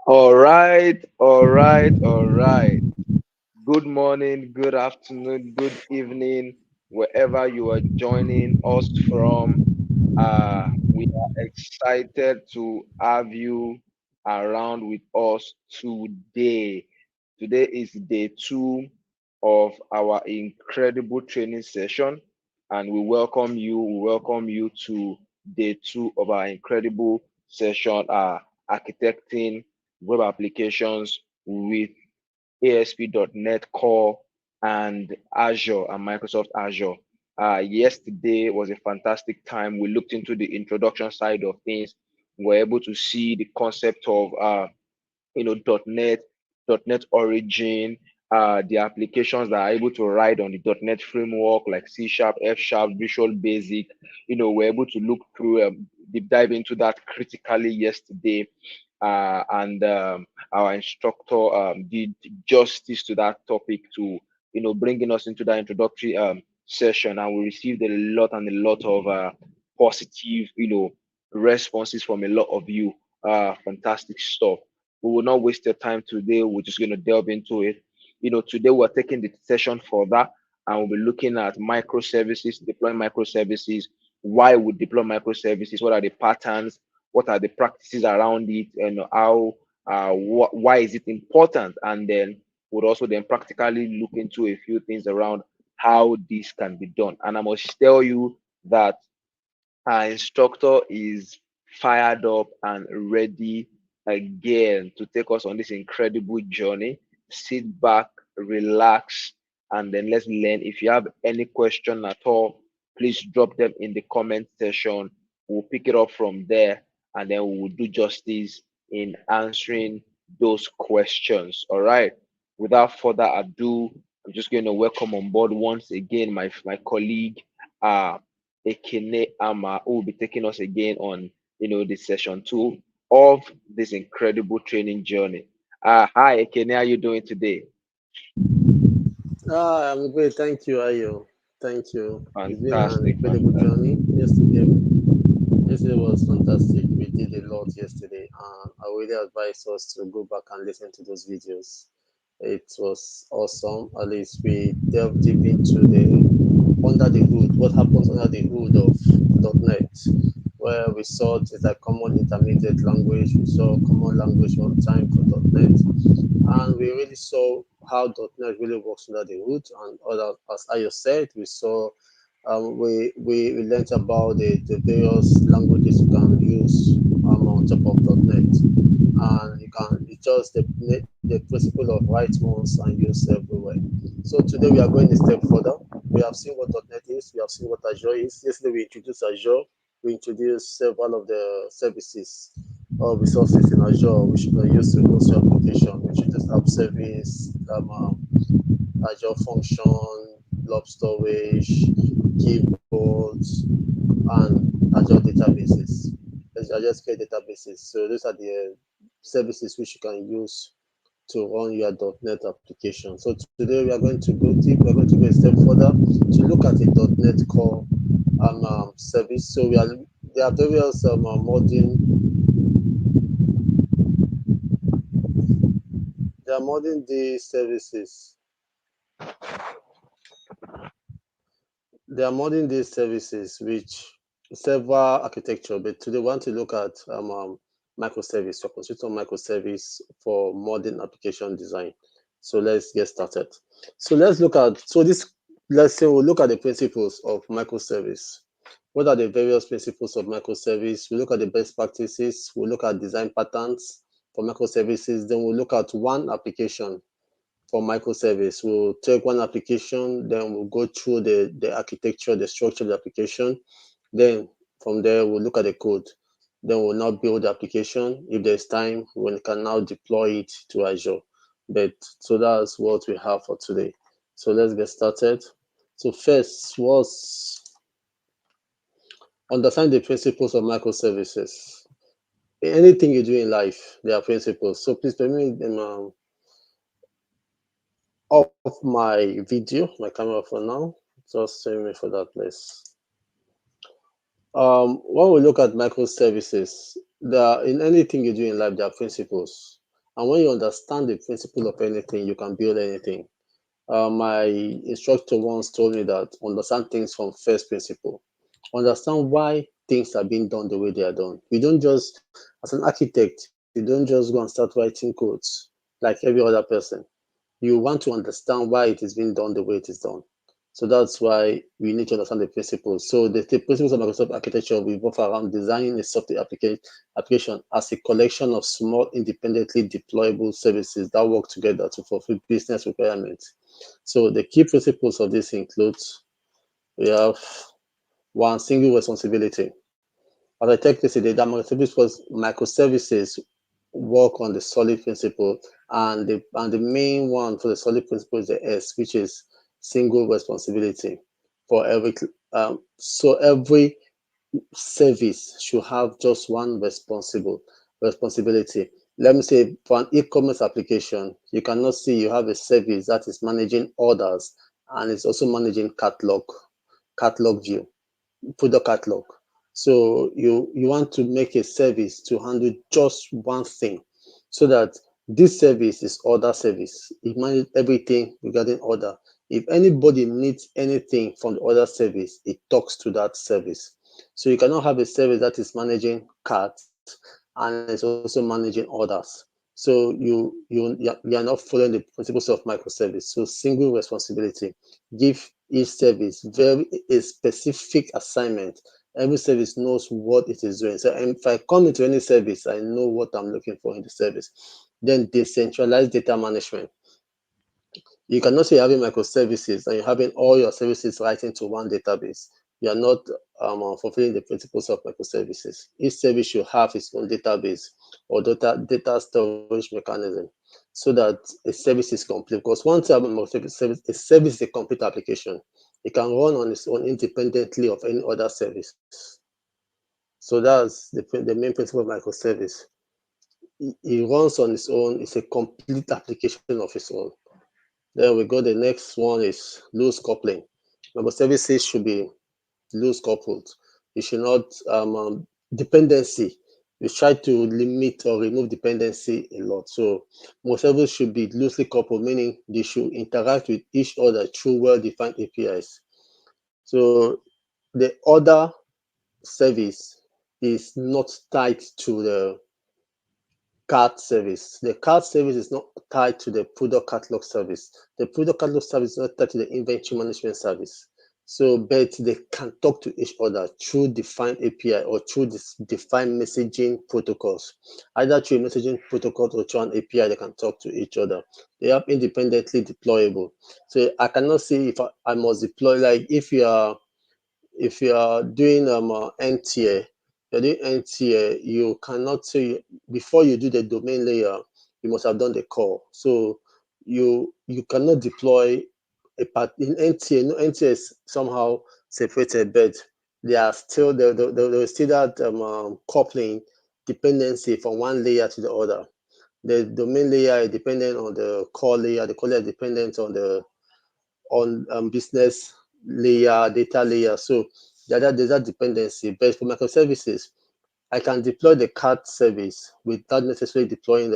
All right, all right, all right. Good morning, good afternoon, good evening, wherever you are joining us from. We are excited to have you around with us today. Today is day two of our incredible training session, and we welcome you to day two of our incredible session, architecting web applications with ASP.NET Core and Azure and Microsoft Azure. Yesterday was a fantastic time. We looked into the introduction side of things. We were able to see the concept of .NET, .NET Origin, the applications that are able to ride on the .NET framework like C Sharp, F Sharp, Visual Basic. We're able to look through, deep dive into that critically yesterday. And Our instructor did justice to that topic to, bringing us into that introductory session. And we received a lot of positive, responses from a lot of you. Fantastic stuff. We will not waste your time today. We're just going to delve into it. Today we're taking the session further and we'll be looking at microservices, deploying microservices, why we deploy microservices, what are the patterns, what are the practices around it, and how, why is it important? And then we'll also then practically look into a few things around how this can be done. And I must tell you that our instructor is fired up and ready again to take us on this incredible journey. Sit back, relax, and then let's learn. If you have any question at all, please drop them in the comment section. We'll pick it up from there and then we will do justice in answering those questions. All right. Without further ado, I'm just going to welcome on board once again my colleague, uh, Ekene Ama, who will be taking us again on this session two of this incredible training journey. Hi Ekene, how are you doing today? I'm great. Thank you, Ayo. Thank you. It's been an Fantastic, incredible fantastic. journey. Yesterday was fantastic. We did a lot yesterday, and I really advise us to go back and listen to those videos. It was awesome. At least we delved deep into the under the hood, what happens under the hood of .NET, where we saw it's a common intermediate language, we saw common language runtime for .NET, and we really saw how .NET really works under the hood. And other, as Ayo said, we saw we learned about the various languages you can use on top of .NET, and you can it's just the principle of write once and use everywhere. So today we are going a step further. We have seen what .NET is. We have seen what Azure is. Yesterday we introduced Azure. We introduced several of the services or resources in Azure which you can use to host your application. We introduced App Service, Azure Function, blob storage, keyboards, and Azure databases. Azure SQL databases. So those are the services which you can use to run your .NET application. So today we are going to go deep. We're going to go a step further to look at the .NET Core service. So there are various modern day services. There are modern day services which several architecture, but today we want to look at microservice, or consider microservice for modern application design. So let's get started. So this lesson we'll look at the principles of microservice. What are the various principles of microservice? We look at the best practices, we'll look at design patterns for microservices, then we'll look at one application for microservice. We'll take one application, then we'll go through the architecture, the structure of the application. Then from there, we'll look at the code. Then we'll now build the application. If there's time, we can now deploy it to Azure. But so that's what we have for today. So let's get started. So first was understand the principles of microservices. Anything you do in life, there are principles. So please permit me off my video, my camera for now. Just save me for that place. When we look at microservices, in anything you do in life, there are principles. And when you understand the principle of anything, you can build anything. My instructor once told me that understand things from first principle. Understand why things are being done the way they are done. You don't just, as an architect, you don't just go and start writing codes like every other person. You want to understand why it is being done the way it is done. So that's why we need to understand the principles. So the principles of Microsoft architecture revolve around designing a software application as a collection of small, independently deployable services that work together to fulfill business requirements. So the key principles of this includes we have one, single responsibility. As I take this today, that microservices work on the solid principle, and the main one for the solid principle is the S, which is single responsibility for every. So every service should have just one responsibility. Let me say, for an e-commerce application, you cannot see you have a service that is managing orders and it's also managing catalog view, product catalog. So you want to make a service to handle just one thing, so that this service is order service. It manages everything regarding order. If anybody needs anything from the order service, it talks to that service. So you cannot have a service that is managing cards and is also managing orders. So you are not following the principles of microservice. So single responsibility. Give each service very a specific assignment. Every service knows what it is doing. So if I come into any service, I know what I'm looking for in the service. Then decentralized data management. You cannot say you're having microservices and you're having all your services writing to one database. You are not fulfilling the principles of microservices. Each service should have its own database or data storage mechanism, so that a service is complete. Because once you have a microservice, a service is a complete application. It can run on its own independently of any other service. So that's the main principle of microservice. It runs on its own. It's a complete application of its own. Then we go, the next one is loose coupling. Microservices should be loose coupled. You should not dependency. You try to limit or remove dependency a lot. So microservices should be loosely coupled, meaning they should interact with each other through well-defined APIs. So the other service is not tied to the cart service. The cart service is not tied to the product catalog service. The product catalog service is not tied to the inventory management service. So, but they can talk to each other through defined API or through this defined messaging protocols. Either through a messaging protocol or through an API, they can talk to each other. They are independently deployable. So I cannot see if I must deploy, like if you are doing end tier, you're doing end tier, you cannot say before you do the domain layer, you must have done the core. So you cannot deploy a part in end tier. No, end tier is somehow separated, but they are still there is still that coupling dependency from one layer to the other. The domain layer is dependent on the core layer. The core layer is dependent on the business layer, data layer. So there's that dependency. But for microservices, I can deploy the cart service without necessarily deploying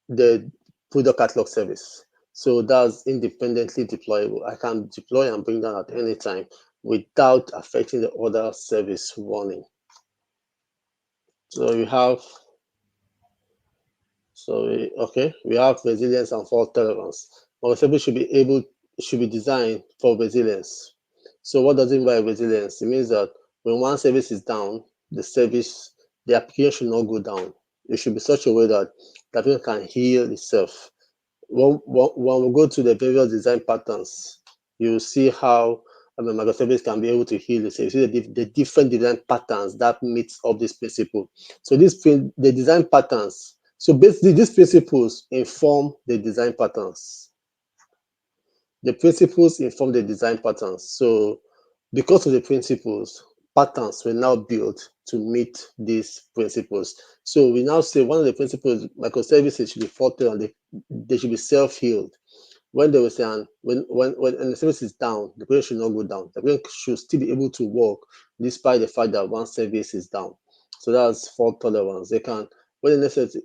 the product catalog service. So that's independently deployable. I can deploy and bring down at any time without affecting the other service running. So we have resilience and fault tolerance. Microservice should be designed for resilience. So what does it mean by resilience? It means that when one service is down, the application should not go down. It should be such a way that the application can heal itself. When we go to the various design patterns, you see how microservice can be able to heal itself. You see the different design patterns that meets up this principle. So the design patterns. So basically, these principles inform the design patterns. The principles inform the design patterns. So because of the principles, patterns were now built to meet these principles. So we now say one of the principles, microservices should be fault tolerant, they should be self-healed. When there was when the service is down, the application should not go down. The application should still be able to work despite the fact that one service is down. So that's fault tolerance. They can when necessary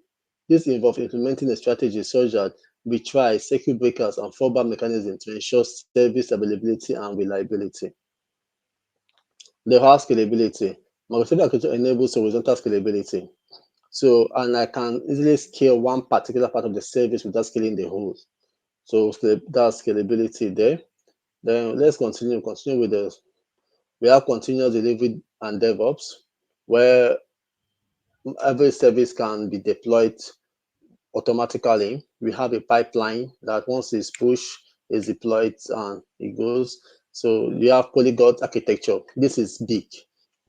This involves implementing a strategy such that we try circuit breakers and fallback mechanisms to ensure service availability and reliability. The hard scalability. Microservice architecture enables horizontal scalability. So, and I can easily scale one particular part of the service without scaling the whole. So that's scalability there. Then let's continue. Continue with the we have continuous delivery and DevOps, where every service can be deployed automatically. We have a pipeline that once it's pushed, is deployed and it goes. So you have polyglot architecture. This is big.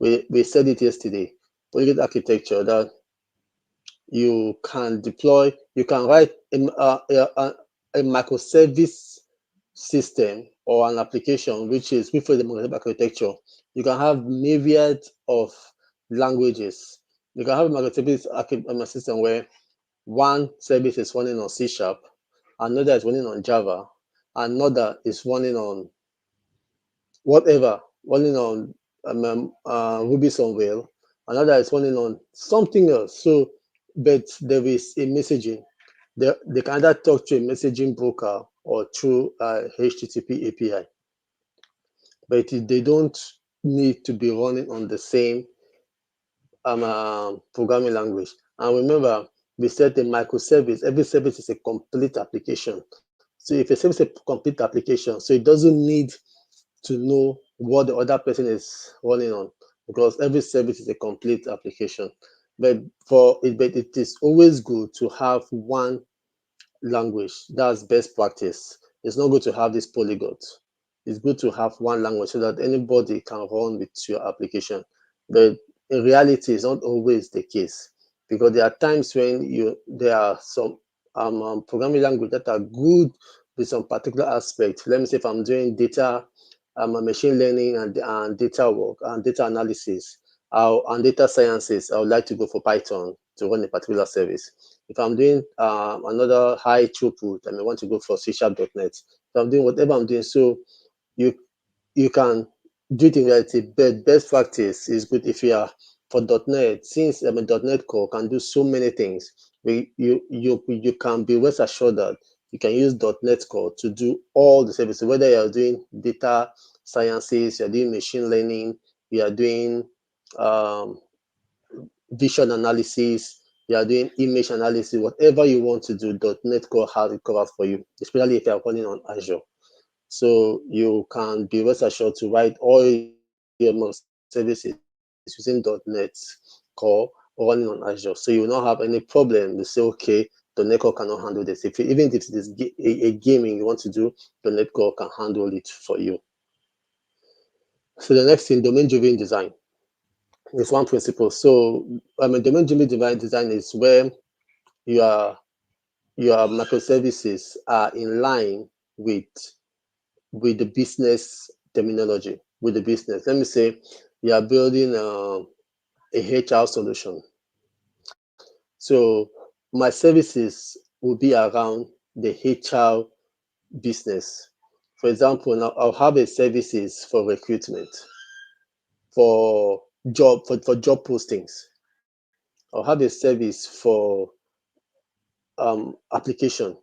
We said it yesterday. Polyglot architecture that you can deploy, you can write a microservice system or an application which is with the microservice architecture. You can have myriad of languages. You can have a microservice system where one service is running on C sharp, another is running on Java, another is running on whatever, running on Ruby somewhere, another is running on something else. So, but there is a messaging. They can either talk to a messaging broker or through a HTTP API, but they don't need to be running on the same programming language. And remember, we said a microservice, every service is a complete application. So if a service is a complete application, so it doesn't need to know what the other person is running on because every service is a complete application. But it is always good to have one language. That's best practice. It's not good to have this polyglot. It's good to have one language so that anybody can run with your application. But in reality, it's not always the case because there are times when there are some programming language that are good with some particular aspect. Let me say if I'm doing data, machine learning and data work and data analysis and data sciences, I would like to go for Python to run a particular service. If I'm doing another high throughput, I may want to go for C#.net. If I'm doing whatever I'm doing, so you you can do it in reality, but best practice is good if you are for .NET, since .NET Core can do so many things, you can be rest assured that you can use .NET Core to do all the services, whether you are doing data sciences, you are doing machine learning, you are doing um, vision analysis, you are doing image analysis, whatever you want to do, .NET Core has it covered for you, especially if you are running on Azure. So you can be rest assured to write all your services using .NET Core or running on Azure. So you will not have any problem. You say, okay, .NET Core cannot handle this. Even if it is a gaming you want to do, .NET Core can handle it for you. So the next thing, domain-driven design. Is one principle. So domain-driven design is where your your microservices are in line with with the business terminology, with the business. Let me say you are building a HR solution. So my services will be around the HR business. For example, now I'll have a services for recruitment, for job postings. I'll have a service for application.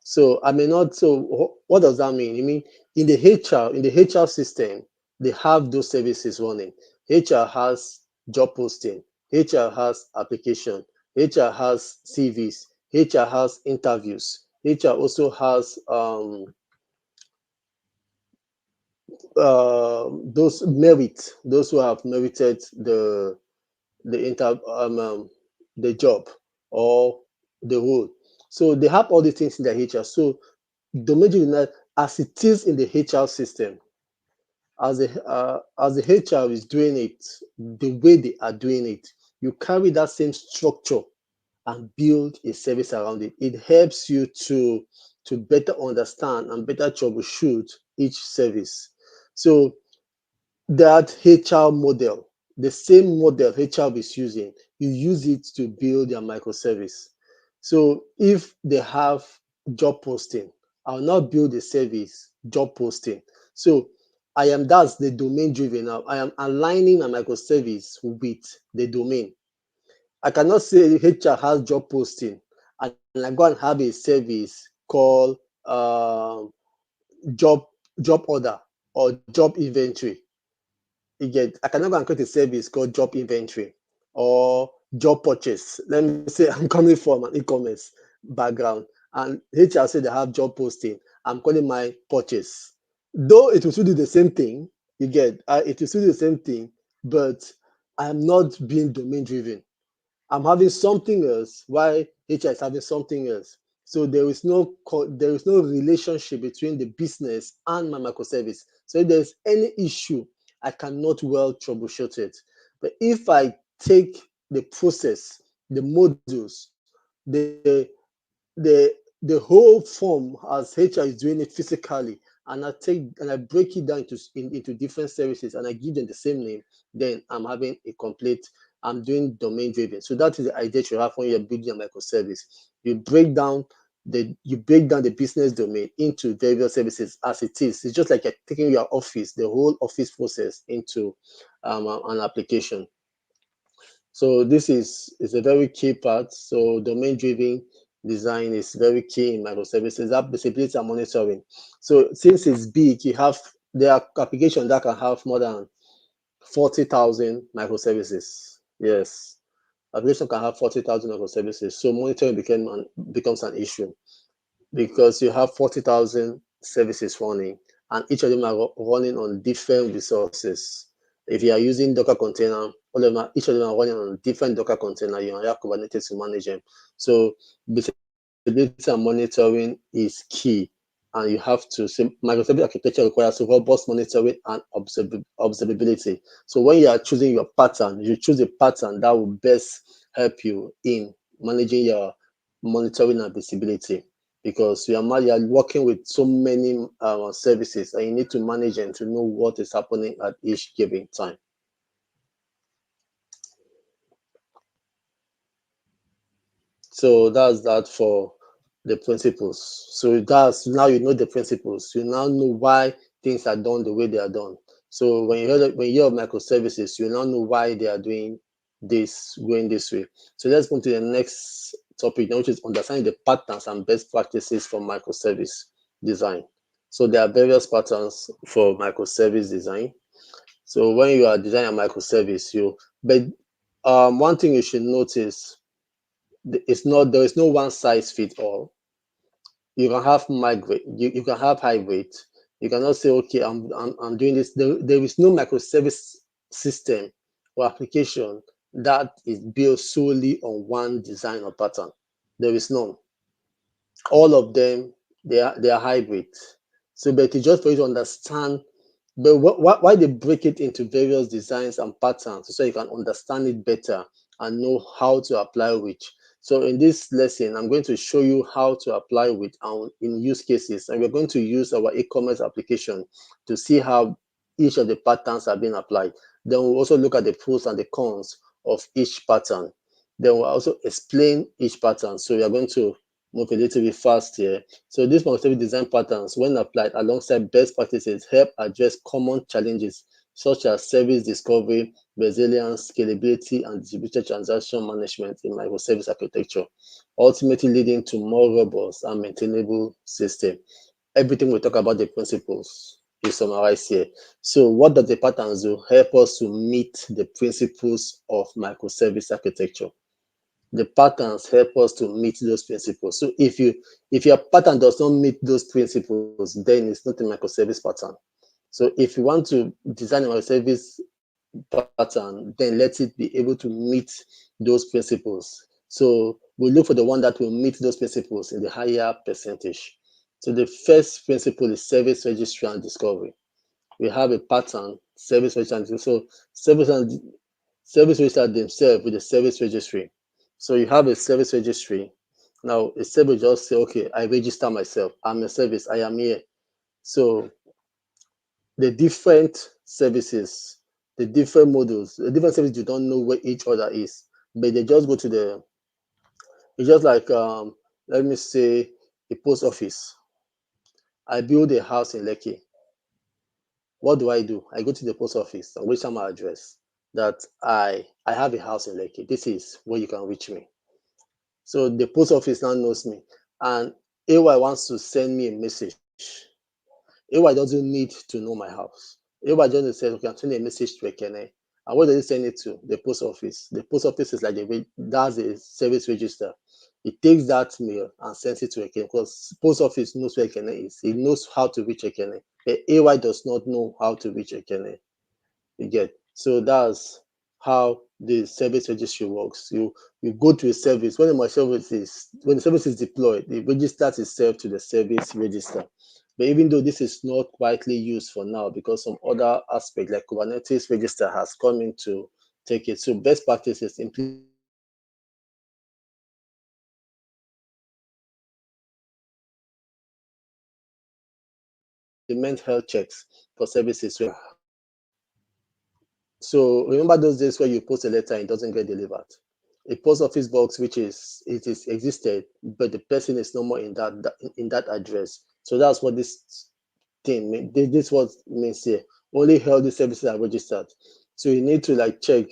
So I may not. So what does that mean? I mean in the HR system, they have those services running. HR has job posting. HR has application. HR has CVs. HR has interviews. HR also has those those who have merited the inter the job or the role. So they have all these things in their HR. So domain unit as it is in the HR system, as the HR is doing it, the way they are doing it, you carry that same structure and build a service around it. It helps you to better understand and better troubleshoot each service. So that HR model, the same model HR is using, you use it to build your microservice. So if they have job posting, I'll not build a service job posting. So that's the domain driven now. I am aligning a microservice with the domain. I cannot say HR has job posting and I go and have a service called job job order or job inventory. You get, I cannot go and create a service called job inventory or job purchase. Let me say I'm coming from an e-commerce background and HR said they have job posting. I'm calling my purchase. Though it will still do the same thing, you get, it will still do the same thing, but I'm not being domain driven. I'm having something else while HR is having something else. So there is no relationship between the business and my microservice. So if there's any issue, I cannot well troubleshoot it. But if I take the process, the modules, the the the whole form as HR is doing it physically, and I break it down into different services and I give them the same name, then I'm having a complete. I'm doing domain driven. So that is the idea you have when you're building a microservice. You break down the business domain into various services as it is. It's just like you're taking your office, the whole office process into an application. So this is a very key part. So domain-driven design is very key in microservices. That visibility and monitoring. So since it's big, there are applications that can have more than 40,000 microservices. Yes, application can have 40,000 microservices. So monitoring becomes an issue because you have 40,000 services running and each of them are running on different resources. If you are using Docker container, each of them are running on different Docker container. You have Kubernetes to manage them. So visibility and monitoring is key. And you have to, microservice architecture requires robust monitoring and observability. So when you are choosing your pattern, you choose a pattern that will best help you in managing your monitoring and visibility because you are working with so many services and you need to manage them to know what is happening at each given time. So that's that for the principles. So that's now you know the principles. You now know why things are done the way they are done. So when you hear of microservices, you now know why they are doing this, going this way. So let's move to the next topic, which is understanding the patterns and best practices for microservice design. So there are various patterns for microservice design. So when you are designing a microservice, but one thing you should notice there is no one size fit all. You can have migrate, you can have hybrid. You cannot say, okay, I'm doing this. There is no microservice system or application that is built solely on one design or pattern. There is none. All of them, they are hybrid. So but it's just for you to understand but why they break it into various designs and patterns so you can understand it better and know how to apply which. So in this lesson, I'm going to show you how to apply which in use cases, and we're going to use our e-commerce application to see how each of the patterns are being applied. Then we'll also look at the pros and the cons of each pattern. Then we'll also explain each pattern. So we are going to move a little bit fast here. So these microservice design patterns, when applied alongside best practices, help address common challenges such as service discovery, resilience, scalability, and distributed transaction management in microservice architecture, ultimately leading to more robust and maintainable system. Everything we talk about the principles is summarized here. So what does the patterns do? Help us to meet the principles of microservice architecture. The patterns help us to meet those principles. So if your pattern does not meet those principles, then it's not a microservice pattern. So if you want to design a microservice pattern, then let it be able to meet those principles. So we look for the one that will meet those principles in the higher percentage. So the first principle is service registry and discovery. We have a pattern, service registry and discovery. So service register themselves with the service registry. So you have a service registry. Now a service just say, okay, I register myself. I'm a service. I am here. So the different services, the different modules, the different services you don't know where each other is, but they just go to the. It's just like let me say a post office. I build a house in Lekki. What do? I go to the post office and register my address. that I have a house in Lekki. This is where you can reach me. So the post office now knows me, and AY wants to send me a message. AY doesn't need to know my house. AY just says, okay, I'm sending a message to Ekene. And where does it send it to? The post office. The post office is like that's a service register. It takes that mail and sends it to Ekene because post office knows where Ekene is. It knows how to reach Ekene. But AY does not know how to reach Ekene. You get. So that's how the service registry works. You go to a service when the service is deployed, it registers itself to the service register. But even though this is not widely used for now because some other aspect like Kubernetes register has come in to take it. So best practices implement health checks for services when you have dynamic environment with frequently changing services. So remember those days where you post a letter and it doesn't get delivered. A post office box which is existed, but the person is no more in that address. So that's what this thing this what means here. Only healthy services are registered. So you need to like check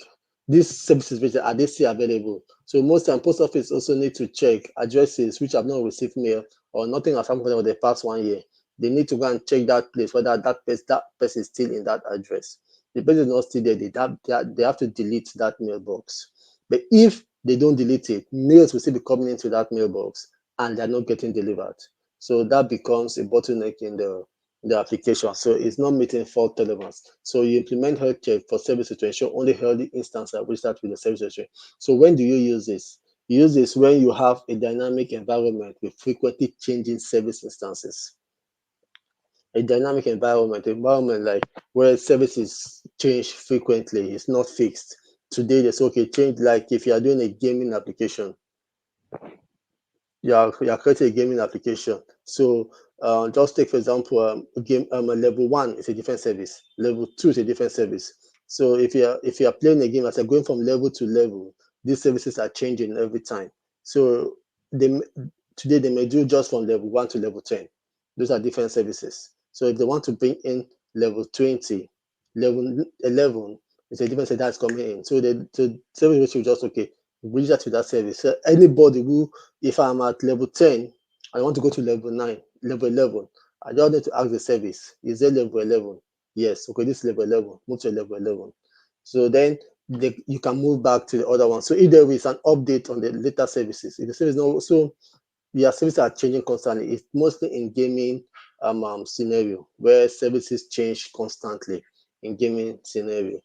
these services registered, are they still available? So most time post office also need to check addresses which have not received mail or nothing has happened for the past 1 year. They need to go and check that place whether that person is still in that address. The person is not still there, they have to delete that mailbox. But if they don't delete it, mails will still be coming into that mailbox and they're not getting delivered. So that becomes a bottleneck in the application. So it's not meeting fault tolerance. So you implement health check for services to ensure only healthy instances are registered with the service registry. So when do you use this? You use this when you have a dynamic environment with frequently changing service instances. A dynamic environment like where services change frequently, it's not fixed. Today there's okay change, like if you are doing a gaming application, you are creating a gaming application. So just take for example game a level one is a different service, level two is a different service. So if you are playing a game as you're going from level to level, these services are changing every time. So they today they may do just from level 1 to level 10. Those are different services. So if they want to bring in level 20, level 11, it's a different service that's coming in. So the service will just okay reach out to that service. So anybody who, if I'm at level 10, I want to go to level 9, level 11, I just need to ask the service, is there level 11? Yes, okay, this is level 11, move to level 11. So then you can move back to the other one. So if there is an update on the later services, if the service no, so your services are changing constantly. It's mostly in gaming scenario where services change constantly in gaming scenario.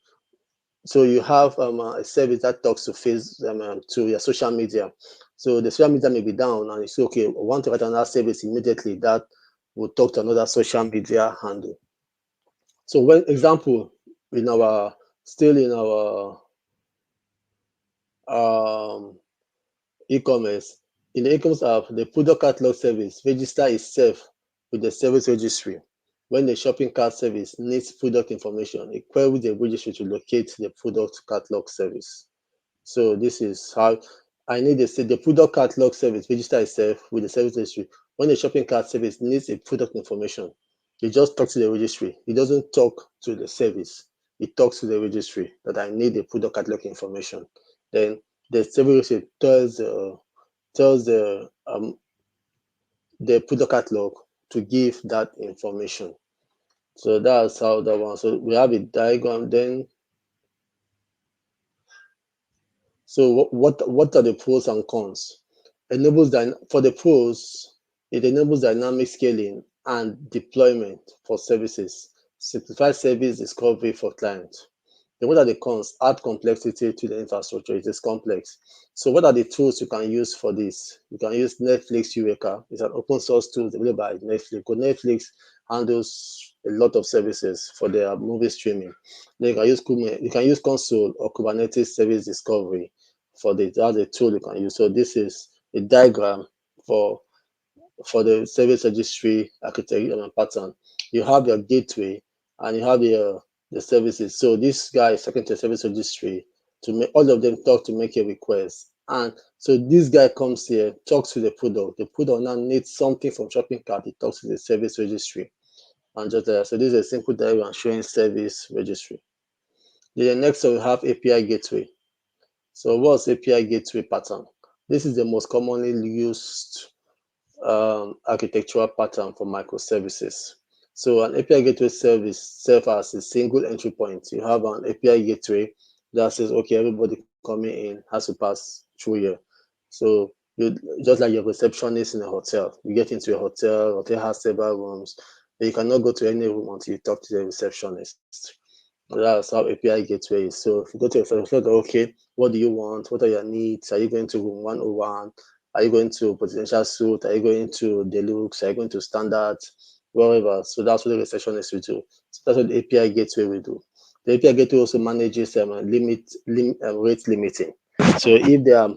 So you have a service that talks to to your social media. So the social media may be down, and you say, okay, I want to write another service immediately that will talk to another social media handle. So when example in our still in our um, e-commerce, in the e-commerce app, the product catalog service register itself with the service registry. When the shopping cart service needs product information, it queries the registry to locate the product catalog service. So this is how I need the product catalog service register itself with the service registry. When the shopping cart service needs a product information, it just talks to the registry. It doesn't talk to the service. It talks to the registry that I need the product catalog information. Then the service registry tells the product catalog to give that information. So that's how that one. So we have a diagram then. So what are the pros and cons? For the pros, it enables dynamic scaling and deployment for services, simplifies service discovery for clients. Then what are the cons? Add complexity to the infrastructure. It is complex. So what are the tools you can use for this? You can use Netflix Eureka. It's an open source tool developed by Netflix. Because Netflix handles a lot of services for their movie streaming. Then you can use console or Kubernetes service discovery for the that's a tool you can use. So this is a diagram for for the service registry architecture pattern. You have your gateway and you have the services. So this guy is talking to the service registry to make all of them talk to make a request. And so this guy comes here, talks to the product. The product now needs something from shopping cart. It talks to the service registry. And just so this is a simple diagram showing service registry. Then next we have API gateway. So what's API gateway pattern? This is the most commonly used architectural pattern for microservices. So an API gateway service serves as a single entry point. You have an API gateway that says, okay, everybody coming in has to pass through here. So you just like your receptionist in a hotel, you get into a hotel has several rooms, but you cannot go to any room until you talk to the receptionist. That's how API gateway is. So if you go to a receptionist, okay, what do you want? What are your needs? Are you going to room 101? Are you going to presidential suite? Are you going to deluxe? Are you going to standard? Wherever. So that's what the receptionist will do. So that's what the API gateway will do. The API gateway also manages rate limiting. So if they are,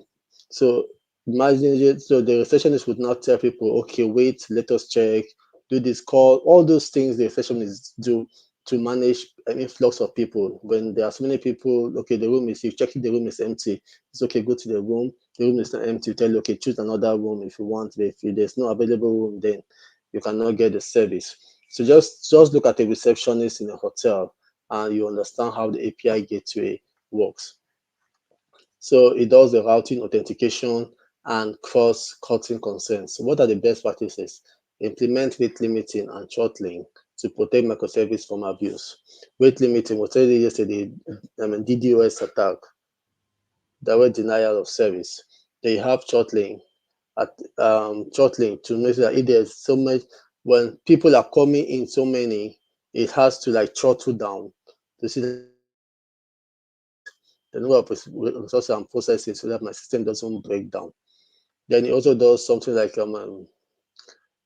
so imagine so the receptionist would not tell people, okay, wait, let us check, do this call, all those things the receptionist do to manage an influx of people. When there are so many people, okay, the room is, if checking the room is empty, it's okay, go to the room is not empty, tell you, okay, choose another room if you want, but if there's no available room, then you cannot get the service. So just look at a receptionist in a hotel and you understand how the API gateway works. So it does the routing, authentication, and cross-cutting consents. So what are the best practices? Implement rate limiting and throttling to protect microservice from abuse. Rate limiting, we said yesterday, DDoS attack, direct denial of service. They have at throttling to make sure that if there's so much, when people are coming in so many, it has to like throttle down to see that the number of resources I'm processing so that my system doesn't break down. Then it also does something like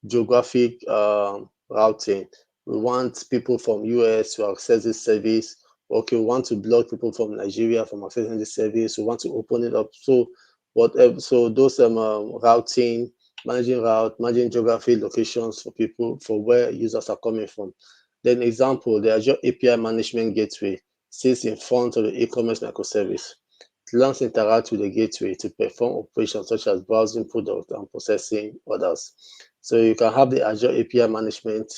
geographic routing. We want people from US to access this service. Okay, we want to block people from Nigeria from accessing this service. We want to open it up. So whatever. So those routing, managing geography locations for people for where users are coming from. Then example, the Azure API Management Gateway sits in front of the e-commerce microservice. Clients interact with the gateway to perform operations such as browsing products and processing orders. So you can have the Azure API Management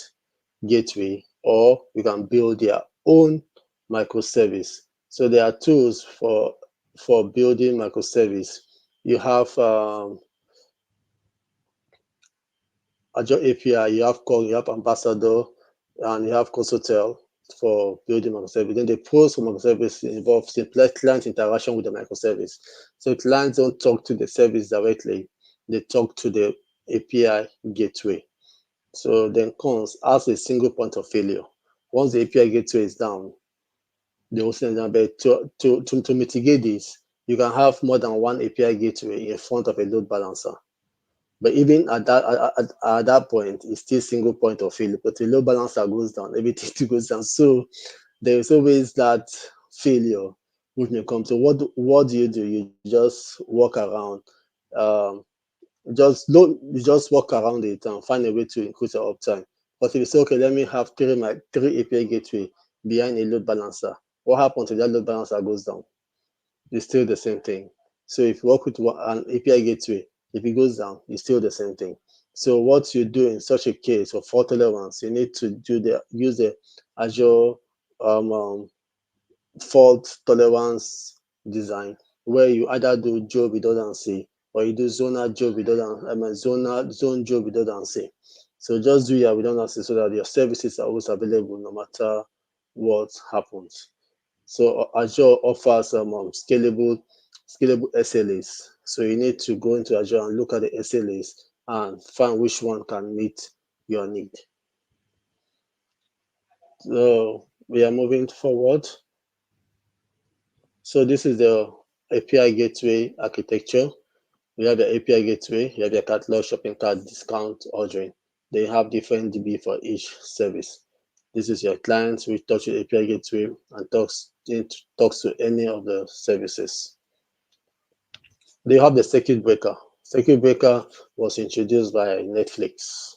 Gateway, or you can build their own microservice. So there are tools for building microservice. You have Azure API, you have Core, you have Ambassador, and you have Consultel for building microservice. Then the pros for microservice involve simpler client interaction with the microservice. So clients don't talk to the service directly, they talk to the API gateway. So then cons as a single point of failure. Once the API gateway is down, they will send down. But to mitigate this, you can have more than one API gateway in front of a load balancer. But even at that point, it's still single point of failure. But the load balancer goes down, everything goes down. So there is always that failure which may come. So what do? You just walk around, um, you just walk around it and find a way to increase your uptime. But if you say, okay, let me have three API gateway behind a load balancer, what happens if that load balancer goes down? It's still the same thing. So if you work with an API gateway, if it goes down, it's still the same thing. So what you do in such a case for fault tolerance, you need to use the Azure um, um, fault tolerance design, where you either do job redundancy or you do zonal job redundancy, zone job redundancy. So just do your redundancy so that your services are always available no matter what happens. So Azure offers scalable SLAs. So you need to go into Azure and look at the SLAs and find which one can meet your need. So we are moving forward. So this is the API gateway architecture. We have the API gateway, you have your catalog, shopping cart, discount, ordering. They have different DB for each service. This is your client which talks to the API gateway and talks to any of the services. They have the circuit breaker. Circuit breaker was introduced by Netflix.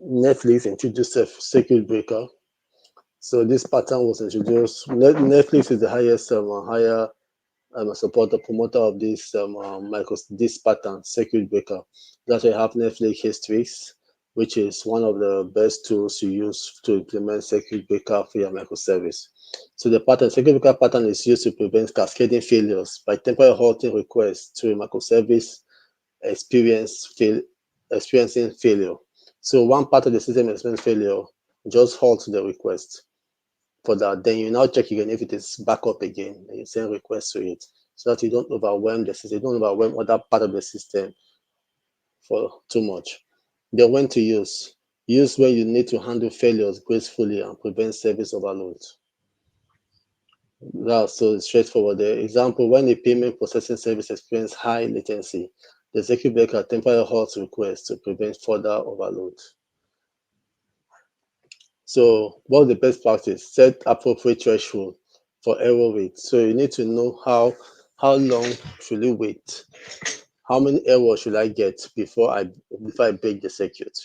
Netflix introduced a circuit breaker. So this pattern was introduced. Netflix is the highest higher supporter promoter of this this pattern circuit breaker. That's why you have Netflix histories. which is one of the best tools you use to implement circuit breaker for your microservice. So the pattern, circuit breaker pattern is used to prevent cascading failures by temporarily halting requests to a microservice experience fail, experiencing failure. So one part of the system experiencing failure, just halt the request for that. Then you now check again if it is back up again, and you send request to it so that you don't overwhelm the system, you don't overwhelm other part of the system for too much. Then when to use. Use when you need to handle failures gracefully and prevent service overload. That's so straightforward. The example, when a payment processing service experiences high latency, the circuit breaker temporarily halts requests to prevent further overload. So what's the best practice? Set appropriate threshold for error rate. So you need to know how long should you wait? How many errors should I get before I break the circuit?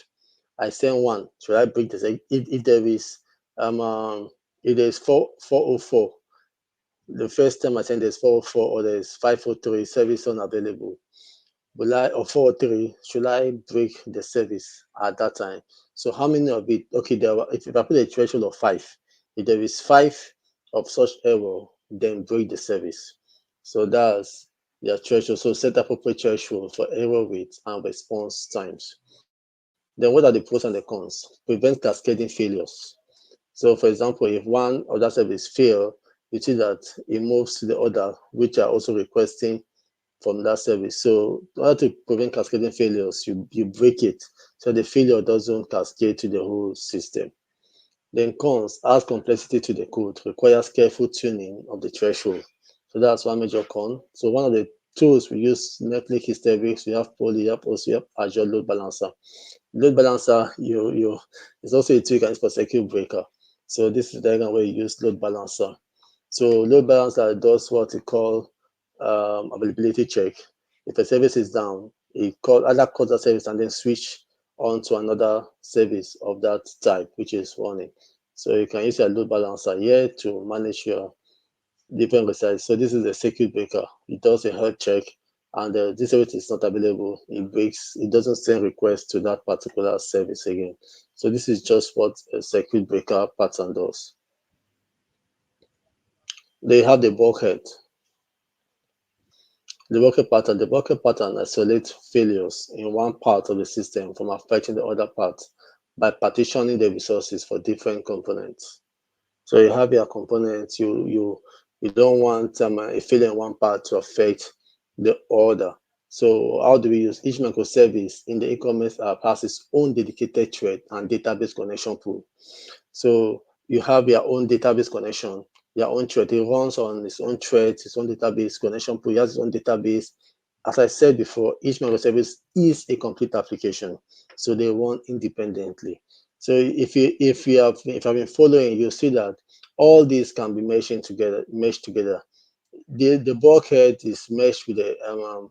I send one. Should I break the circuit? If there is if there is 404, the first time I send there's 404 or there's 503 service unavailable. Will I or 403 should I break the service at that time? So how many of it? Okay, if I put a threshold of 5, if there is 5 of such error, then break the service. So that's your threshold. So set appropriate threshold for error rate and response times. Then what are the pros and the cons? Prevent cascading failures. So for example, if one of that service fail, you see that it moves to the other, which are also requesting from that service. So in order to prevent cascading failures, you break it so the failure doesn't cascade to the whole system. Then cons, adds complexity to the code, requires careful tuning of the threshold. So that's one major con. So one of the tools we use, Netflix, Hysterix, we have Poly, we have also we have Azure Load Balancer. Load Balancer, it's also a tool you can use for circuit breaker. So this is the diagram where you use Load Balancer. So load balancer does what we call availability check. If a service is down, it either calls that service and then switch on to another service of that type, which is running. So you can use your load balancer here to manage your different results. So this is a circuit breaker. It does a health check, and this service is not available. It breaks. It doesn't send requests to that particular service again. So this is just what a circuit breaker pattern does. They have the bulkhead. The working pattern isolates failures in one part of the system from affecting the other part by partitioning the resources for different components. So you have your components, you don't want a failure in one part to affect the other. So how do we use each microservice in the e-commerce app has its own dedicated thread and database connection pool. So you have your own database connection, your own thread. It runs on its own thread, its own database connection pool. It has its own database. As I said before, each microservice is a complete application, so they run independently. So if I've been following, you see that all these can be meshed together. The bulkhead is meshed with the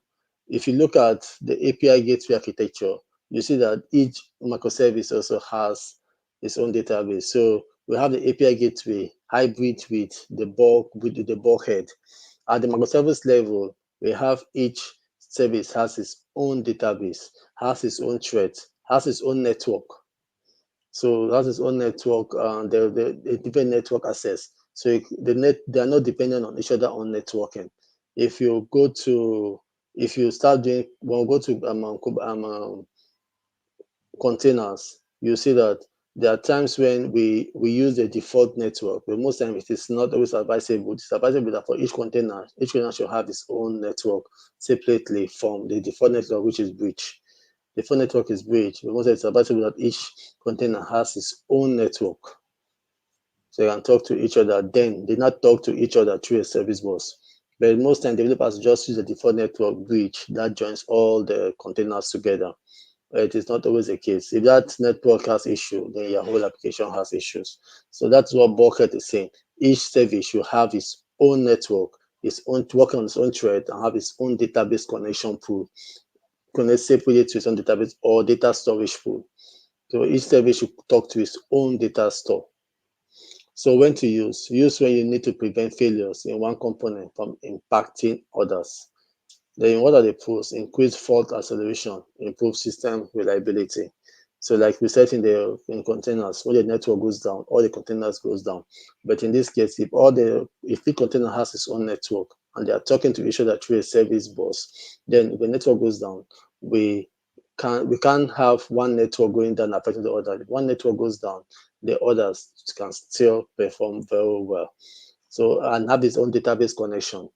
if you look at the API gateway architecture, you see that each microservice also has its own database. So we have the API gateway hybrid with the bulkhead. At the microservice level, we have each service has its own database, has its own thread, has its own network. So that's its own network, the different network access. So they are not dependent on each other on networking. If you go to, if you start doing, well, go to containers, you see that there are times when we use the default network, but most times it is not always advisable. It's advisable that for each container should have its own network separately from the default network, which is bridge. The phone network is bridge because it's advisable that each container has its own network. So you can talk to each other. Then they not talk to each other through a service bus. But most times developers just use the default network bridge that joins all the containers together. But it is not always the case. If that network has issue, then your whole application has issues. So that's what Bucket is saying. Each service should have its own network, its own work on its own thread, and have its own database connection pool connect separately to its own database or data storage pool. So each service should talk to its own data store. So when to use? Use when you need to prevent failures in one component from impacting others. Then what are the pros? Increase fault acceleration, improve system reliability. So like we said in containers, when the network goes down, all the containers goes down. But in this case, if the container has its own network and they are talking to each other through a service bus, then if the network goes down, we can't have one network going down affecting the other. If one network goes down, the others can still perform very well. So and have its own database connection.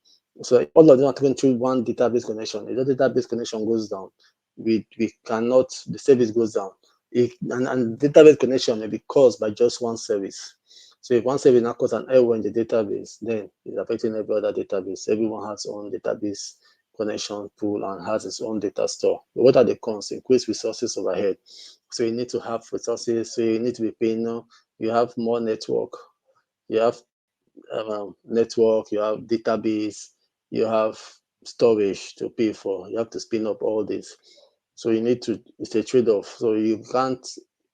So if all of them are talking through one database connection, if the database connection goes down, we cannot the service goes down. And database connection may be caused by just one service. So if one service now causes an error in the database, then it's affecting every other database. Everyone has its own database connection pool and has its own data store. But what are the cons? Increased resources overhead. So you need to have resources. So you need to be paying. You have more network. You have network, you have database, you have storage to pay for. You have to spin up all this. So you need to, it's a trade-off. So you can't,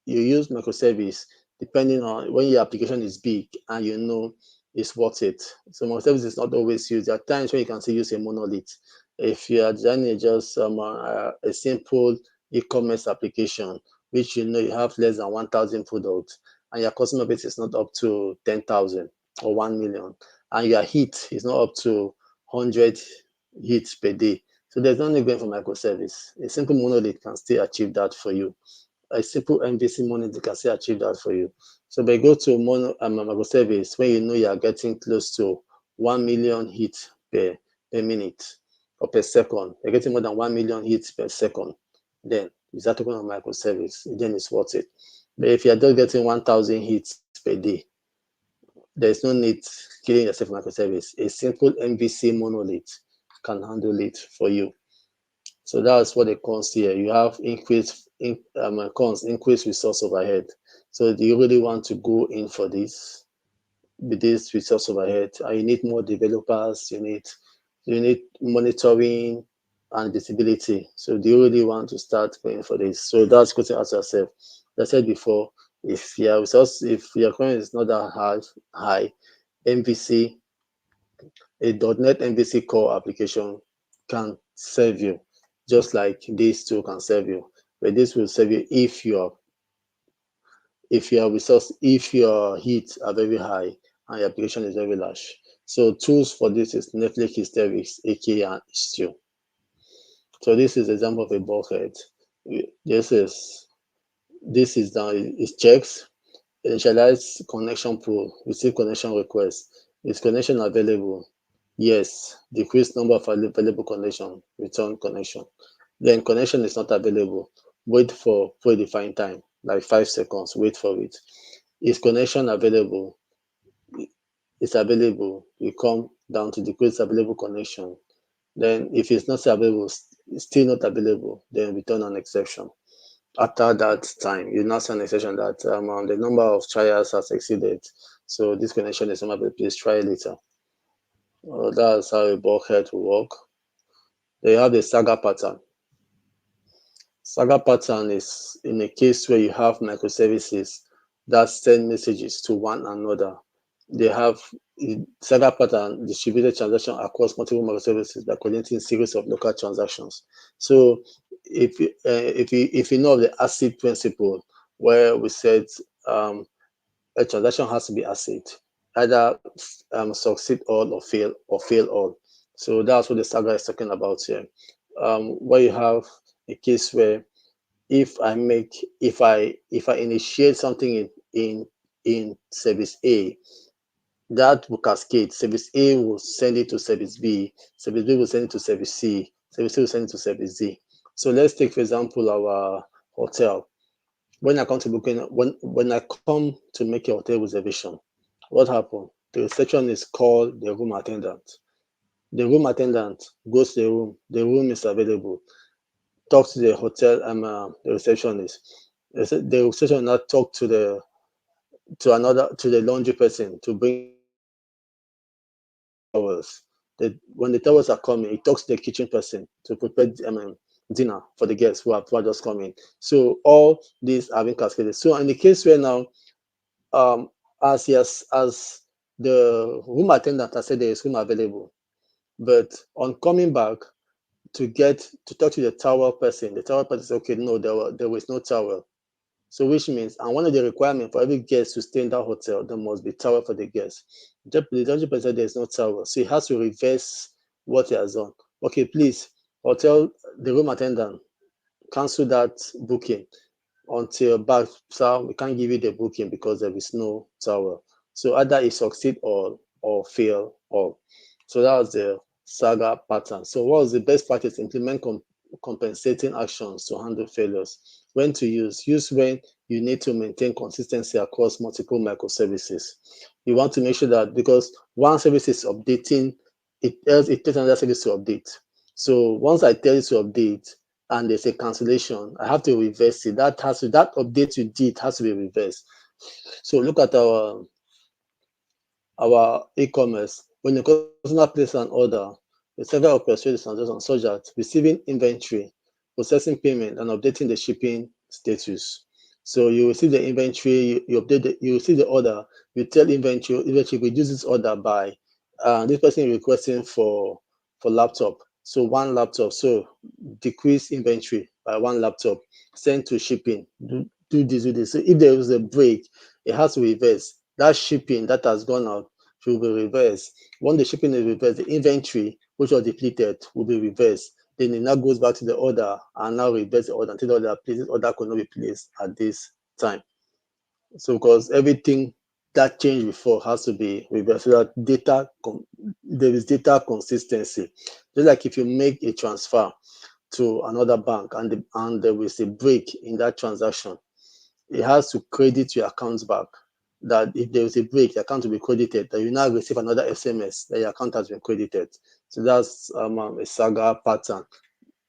you use microservice depending on when your application is big and you know it's worth it. So microservice is not always used. There are times when you can still use a monolith. If you are designing just a simple e-commerce application, which you know you have less than 1,000 products, and your customer base is not up to 10,000 or 1 million, and your heat is not up to 100 hits per day. So there's no need going for microservice. A simple monolith can still achieve that for you. A simple MVC monolith can still achieve that for you. So by go to microservice when you know you are getting close to 1 million hits per minute or per second. You're getting more than 1 million hits per second. Then you start talking about microservice. Then it's worth it. But if you're just getting 1,000 hits per day, there's no need killing yourself in microservice. A simple MVC monolith can handle it for you. So that's what the cons here. You have cons, increased resource overhead. So do you really want to go in for this? With this resource overhead, and you need more developers, you need monitoring and visibility. So do you really want to start going for this? So that's good to ask yourself. As I said before, if your current is not that high, MVC, a .NET MVC core application can serve you, just like these two can serve you. But this will serve you if your heat are very high and your application is very large. So tools for this is Netflix Hysterics, aka and Istio. So this is example of a bulkhead. This is now is checks, initialize connection pool, receive connection request. Is connection available? Yes. Decrease number of available connection, return connection. Then connection is not available. Wait for predefined time, like 5 seconds. Wait for it. Is connection available? It's available. You come down to decrease available connection. Then if it's not available, it's still not available, then return an exception. After that time, you now send an exception that the number of trials has exceeded. So this connection is not available. Please try later. That's how a bulkhead will work. They have the Saga pattern. Saga pattern is in a case where you have microservices that send messages to one another. They have Saga pattern distributed transaction across multiple microservices by connecting series of local transactions. So if you know the ACID principle, where we said a transaction has to be ACID, either succeed all or fail all. So that's what the Saga is talking about here. Where you have a case where if I initiate something in service A, that will cascade. Service A will send it to service B, service B will send it to service C, service C will send it to service D. So let's take, for example, our hotel. When I come to booking, when I come to make a hotel reservation, what happened? The receptionist called the room attendant. The room attendant goes to the room is available, talk to the hotel the receptionist. The receptionist now talk to the laundry person to bring towels. When the towels are coming, he talks to the kitchen person to prepare dinner for the guests who are just coming. So all these are being cascaded. So in the case where now, as the room attendant has said there is room available, but on coming back to talk to the towel person said, okay, no, there was no towel. So which means, and one of the requirements for every guest to stay in that hotel, there must be towel for the guest. The developer said there's no towel, so he has to reverse what he has done. Okay, please, hotel, the room attendant, cancel that booking until back, sir, we can't give you the booking because there is no tower. So either it succeed or fail all. So that was the Saga pattern. So what was the best practice? Implement compensating actions to handle failures. When to use? Use when you need to maintain consistency across multiple microservices. You want to make sure that because one service is updating, it takes another service to update. So once I tell you to update, and there's a cancellation, I have to reverse it. That update you did has to be reversed. So look at our e-commerce. When the customer places an order, the server orchestrates the transaction such that receiving inventory, processing payment, and updating the shipping status. So you receive the inventory, you update you receive the order, you tell inventory reduce this order by this person requesting for laptop. So one laptop, so decrease inventory by one laptop, send to shipping, do this. So if there is a break, it has to reverse. That shipping that has gone out will be reversed. When the shipping is reversed, the inventory which was depleted will be reversed. Then it now goes back to the order and now reverse the order until the order places order could not be placed at this time. So because everything that changed before has to be reversed so that there is data consistency. Just like if you make a transfer to another bank and there is a break in that transaction, it has to credit your account back. That if there is a break, the account will be credited. That you now receive another SMS that your account has been credited. So that's a Saga pattern.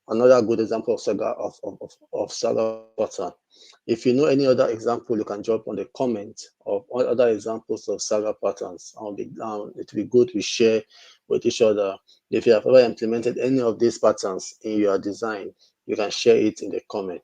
Another good example of Saga pattern. If you know any other example, you can drop on the comment of other examples of Saga patterns. It will be good we share with each other. If you have ever implemented any of these patterns in your design, you can share it in the comment.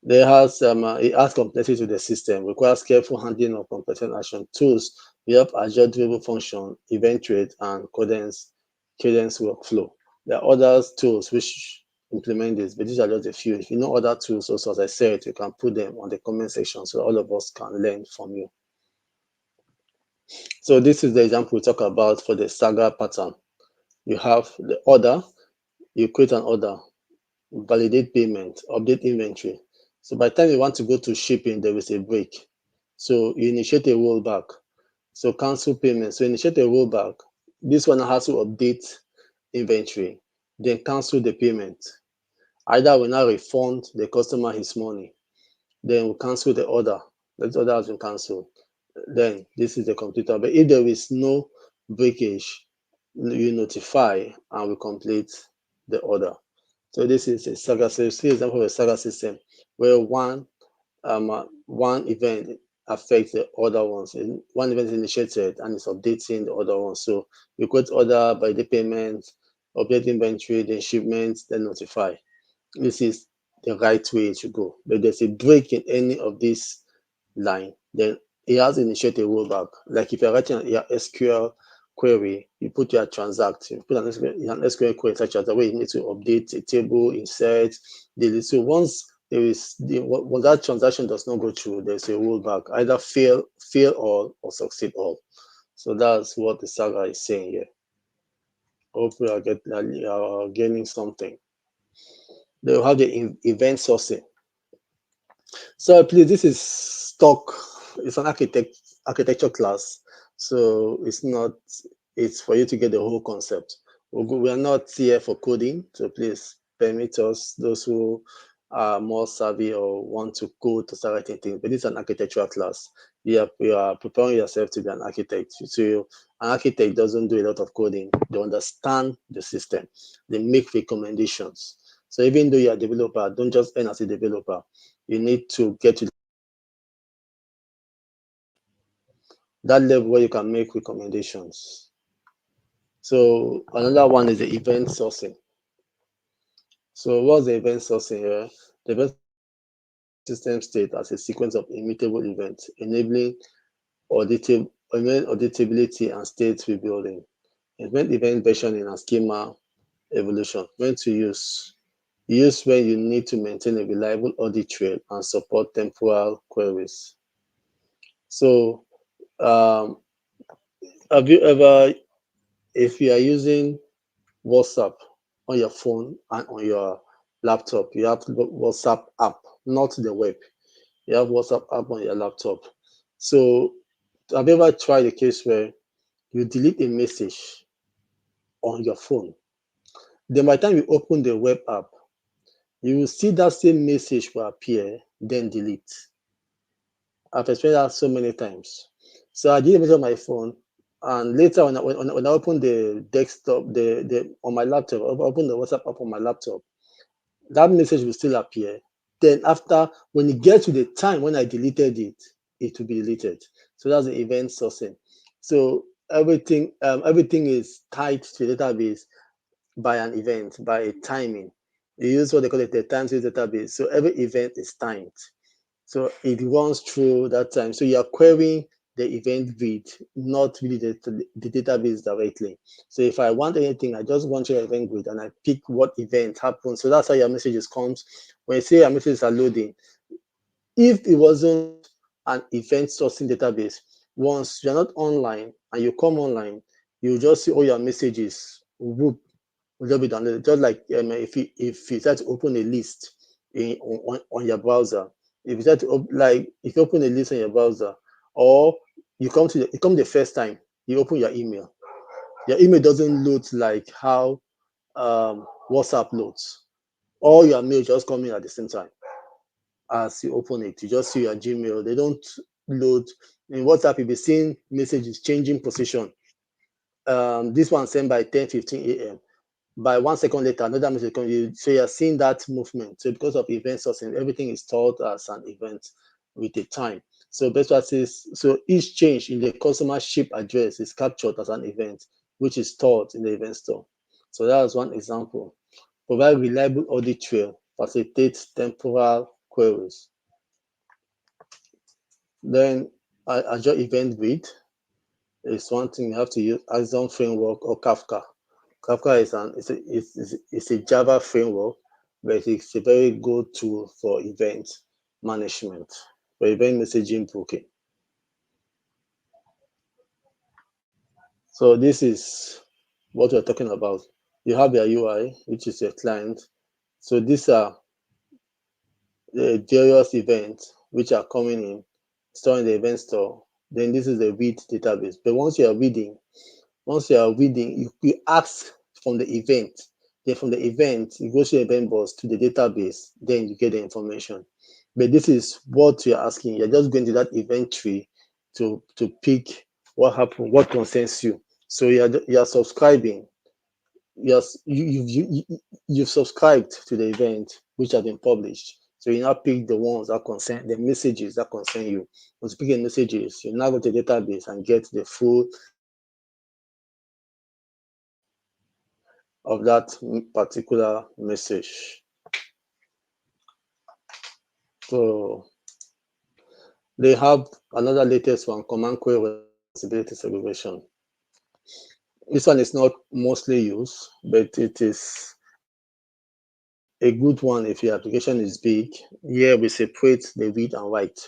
It adds complexity to the system, requires careful handling of complex action tools. We have Azure Dribble function, event rate, and cadence workflow. There are other tools which implement this, but these are just a few. If you know other tools, also as I said, you can put them on the comment section so all of us can learn from you. So this is the example we talk about for the Saga pattern. You have the order, you create an order, validate payment, update inventory. So by the time you want to go to shipping, there is a break. So you initiate a rollback. So cancel payment. So initiate a rollback. This one has to update inventory, then cancel the payment. Either we now refund the customer his money, then we cancel the order. The order has been canceled. Then this is the completer. But if there is no breakage, you notify and we complete the order. So this is a Saga system. See example of a Saga system where one event affects the other ones. One event is initiated and it's updating the other one. So you quote order by the payment, update inventory, then shipment, then notify. This is the right way to go. But there's a break in any of this line, then it has initiated a rollback. Like if you're writing your SQL query, you put your transact, you put an SQL query such as the way you need to update a table, insert, delete. So once once that transaction does not go through, there's a rollback, either fail all or succeed all. So that's what the Saga is saying here. Hopefully are gaining something. They'll have the event sourcing. So please, this is stock. It's an architecture class, so it's for you to get the whole concept. We are not here for coding, so please permit us, those who are more savvy or want to code to start writing things. But this is an architectural class. You are preparing yourself to be an architect. So an architect doesn't do a lot of coding. They understand the system. They make recommendations. So even though you're a developer, don't just end as a developer. You need to get to that level where you can make recommendations. So another one is the event sourcing. So what's the event sourcing here? The event system state as a sequence of immutable events, enabling auditability and state rebuilding. Event versioning and schema evolution. When to use? used when you need to maintain a reliable audit trail and support temporal queries. So, um, have you ever, if you are using WhatsApp on your phone and on your laptop, you have WhatsApp app, not the web. You have WhatsApp app on your laptop. So, have you ever tried a case where you delete a message on your phone? Then by the time you open the web app, you will see that same message will appear, then delete. I've experienced that so many times. So I did a message on my phone, and later when I open the desktop, the on my laptop, I open the WhatsApp app on my laptop, that message will still appear. Then after, when it gets to the time when I deleted it, it will be deleted. So that's the event sourcing. So everything is tied to the database by an event, by a timing. You use what they call it the time series database. So every event is timed. So it runs through that time. So you are querying the event grid, not really the database directly. So if I want anything, I just want your event grid and I pick what event happened. So that's how your messages comes. When you say your messages are loading, if it wasn't an event sourcing database, once you're not online and you come online, you just see all your messages whoop, will just be downloaded. Just like if you try to open a list on your browser, if you try to like if you open a list on your browser, or you come the first time you open your email doesn't load like how WhatsApp loads. All your mail just come in at the same time as you open it. You just see your Gmail. They don't load. In WhatsApp, you'll be seeing messages changing position. This one sent by 10:15 a.m. By 1 second later, another message comes. So you're seeing that movement. So because of event sourcing, everything is stored as an event with a time. So best practice. So each change in the customer ship address is captured as an event, which is stored in the event store. So that was one example. Provide reliable audit trail, facilitate temporal queries. Then Azure Event Grid is one thing you have to use Axon framework or Kafka. Kafka is it's a Java framework, but it's a very good tool for event management, for event messaging booking. So this is what we're talking about. You have your UI, which is your client. So these are the various events which are coming in, stored in the event store. Then this is the read database. But once you are reading, you ask from the event. Then from the event, you go to the event bus to the database, then you get the information. But this is what you're asking. You're just going to that event tree to pick what happened, what concerns you. So you're subscribing. You've subscribed to the event which have been published. So you now pick the ones that concern the messages that concern you. Once you pick the messages, you now go to the database and get the full of that particular message. So they have another latest one, command query responsibility segregation. This one is not mostly used, but it is a good one if your application is big. Here we separate the read and write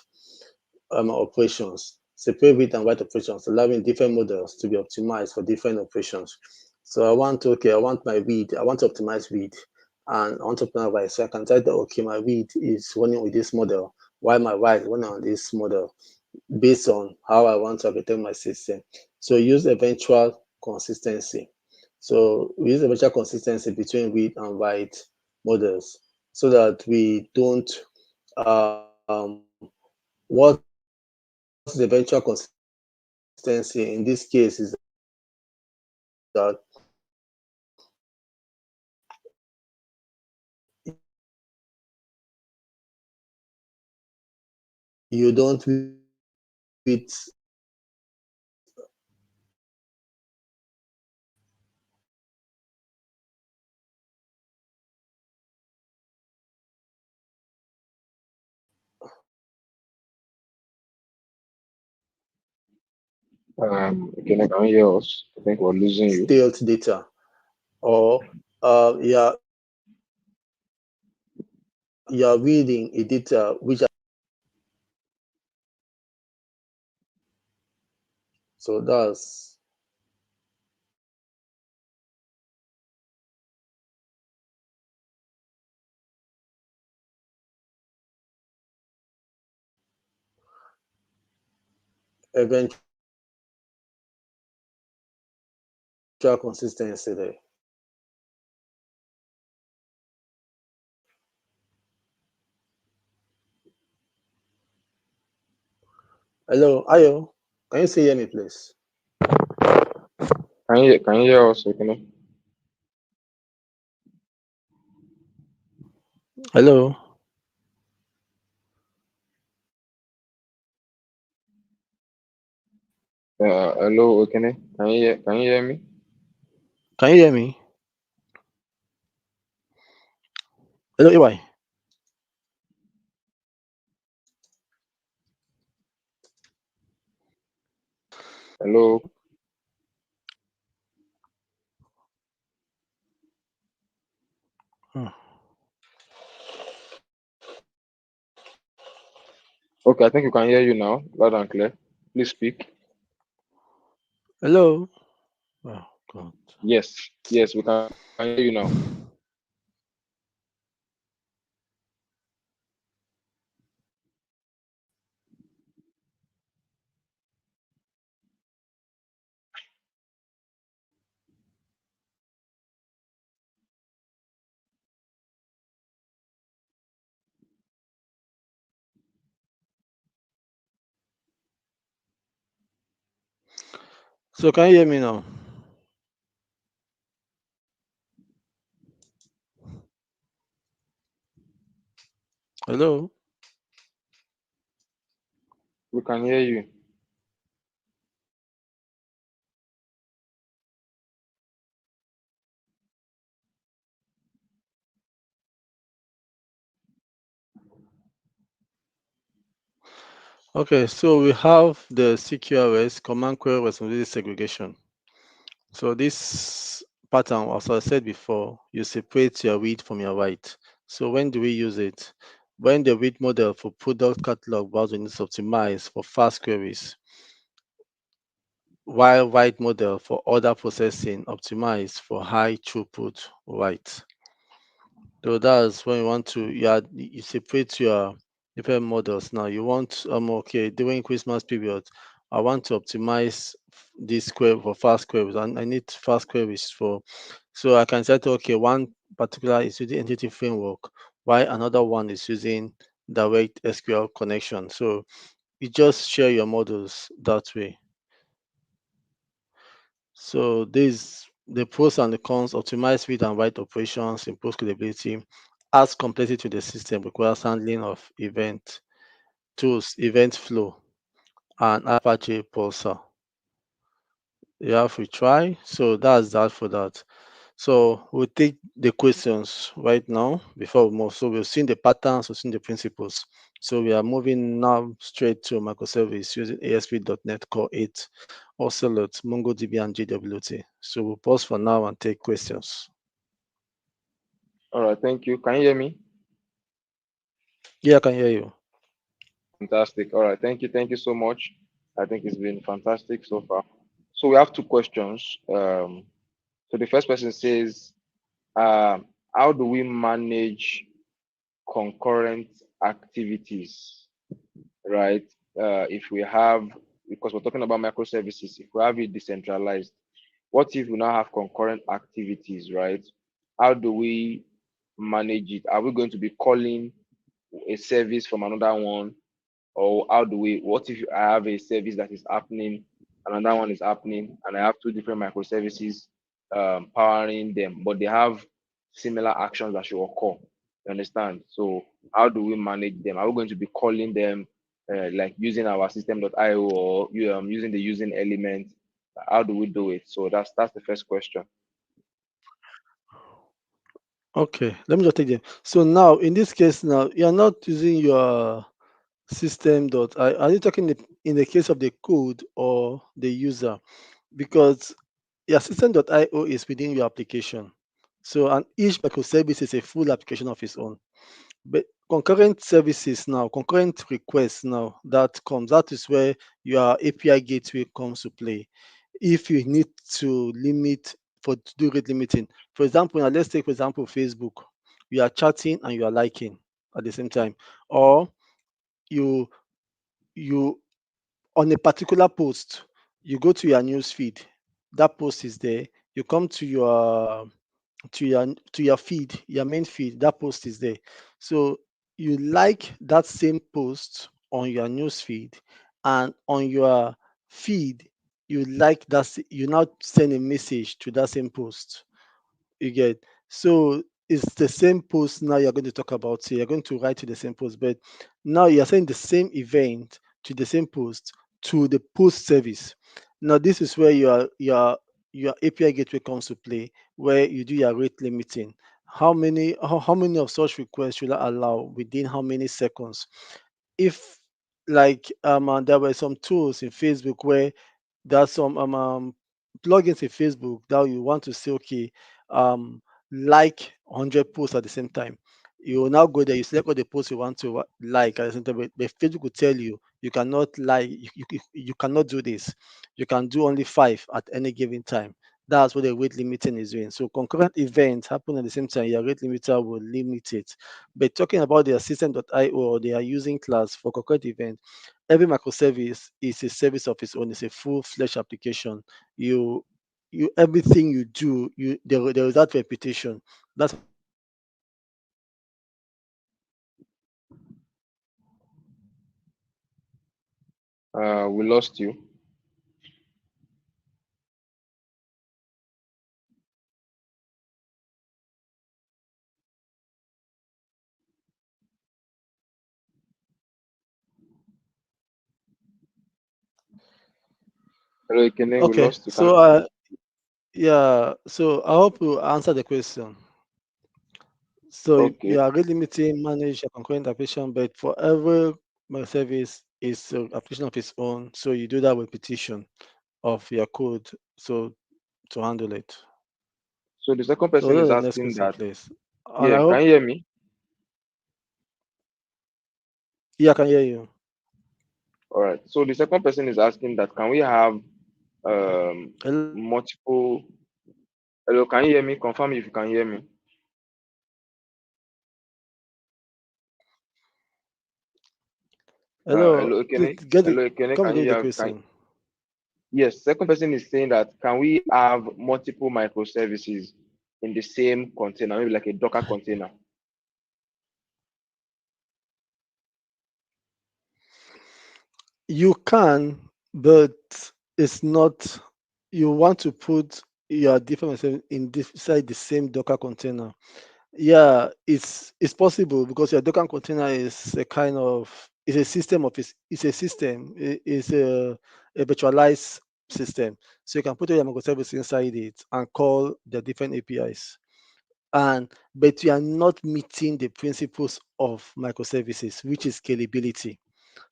operations, separate read and write operations, allowing different models to be optimized for different operations. So I want my read, I want to optimize read, and I want to optimize write. So I can tell that, okay, my read is running with this model, while my write is running on this model, based on how I want to architect my system. So use eventual consistency. So we use eventual consistency between read and write models so that we don't what's the eventual consistency in this case is that you don't with Okay, I can hear us. I think we're losing you. stale data or yeah, you are reading a data which so that's eventual consistency there. Hello, Ayo, can you see any please? Can you hear us? Can you? Hello, Hello, okay. Can you hear me? can you hear me? Hello, AY. Hello. Hmm. Okay, I think we can hear you now, loud and clear. Please speak. Hello. Oh God. Yes, yes, we can hear you now. So can you hear me now? Hello. We can hear you. Okay, so we have the CQRS, command query responsibility segregation. So this pattern, as I said before, you separate your read from your write. So when do we use it? When the read model for product catalog browsing is optimized for fast queries, while write model for order processing optimized for high throughput write. So that's when you want to you separate your different models. Now you want okay, during Christmas period, I want to optimize this query for fast queries, and I need fast queries for, so I can set okay, one particular is using entity framework, while another one is using direct SQL connection. So you just share your models that way. So this the pros and the cons: optimize read and write operations, improve scalability, adds complexity to the system, requires handling of event tools, event flow, and Apache Pulsar. You have to try. So that's that for that. So we'll take the questions right now before we move. So we've seen the patterns, we've seen the principles. So we are moving now straight to microservice using ASP.NET Core 8, Ocelot, MongoDB, and JWT. So we'll pause for now and take questions. All right, thank you. Can you hear me? Yeah, I can hear you. Fantastic. All right, thank you so much. I think it's been fantastic so far. So we have two questions. So the first person says, how do we manage concurrent activities, right? If we have, because we're talking about microservices, if we have it decentralized, what if we now have concurrent activities, right? How do we manage it? Are we going to be calling a service from another one? Or how do we, what if I have a service that is happening, another one is happening, and I have two different microservices powering them, but they have similar actions that should occur? You understand? So how do we manage them? Are we going to be calling them like using our system.io, or using the using element? How do we do it? So that's the first question. Okay, let me just take them. So now, in this case, now you're not using your system. Are you talking in the case of the code or the user? Because your system.io is within your application. So, and each microservice is a full application of its own. But concurrent services now, concurrent requests now that comes, that is where your API gateway comes to play. If you need to limit for to do rate limiting, for example, now let's take for example Facebook. You are chatting and you are liking at the same time, or you you on a particular post, you go to your news feed, that post is there. You come to your feed, your main feed, that post is there. So you like that same post on your news feed, and on your feed, you like you now send a message to that same post. You get, so it's the same post now you're going to talk about. So you're going to write to the same post, but now you're sending the same event to the same post to the post service. Now this is where your API gateway comes to play, where you do your rate limiting. How many of such requests should I allow within how many seconds? If like there were some tools in Facebook where there's some plugins in Facebook that you want to say, okay, um, like 100 posts at the same time. You will now go there, you select all the posts you want to like at the same time, but Facebook will tell you you cannot like, you cannot do this. You can do only five at any given time. That's what the rate limiting is doing. So concurrent events happen at the same time, your rate limiter will limit it. But talking about their system.io or they are using class for concurrent event, every microservice is a service of its own. It's a full-fledged application. You you everything you do, there is that repetition. That's why you have concurrent events. We lost you. Hello, Ekene, we Okay, lost you. Can so yeah, so I hope you answer the question. So okay. you are really limiting manage your concurrent application, but for every microservice is an application of its own. So you do that repetition of your code. So to handle it. So the second So person that's is the next asking question, that. please. And Yeah, I can hope, you hear me? yeah, I can hear you. All right. So the second person is asking that can we have um multiple. Hello, can you hear me? Confirm if you can hear me. Hello, Hello, please Ekene. get it. Hello, Ekene. Come Can again you with the hear? Can question. yes. Second person is saying that can we have multiple microservices in the same container, maybe like a Docker container. You can, but it's not. You want to put your different machine inside the same Docker container. Yeah, it's possible because your Docker container is a kind of it's a system of it's a system. It's a virtualized system. So you can put all your microservices inside it and call the different APIs. And but you are not meeting the principles of microservices, which is scalability.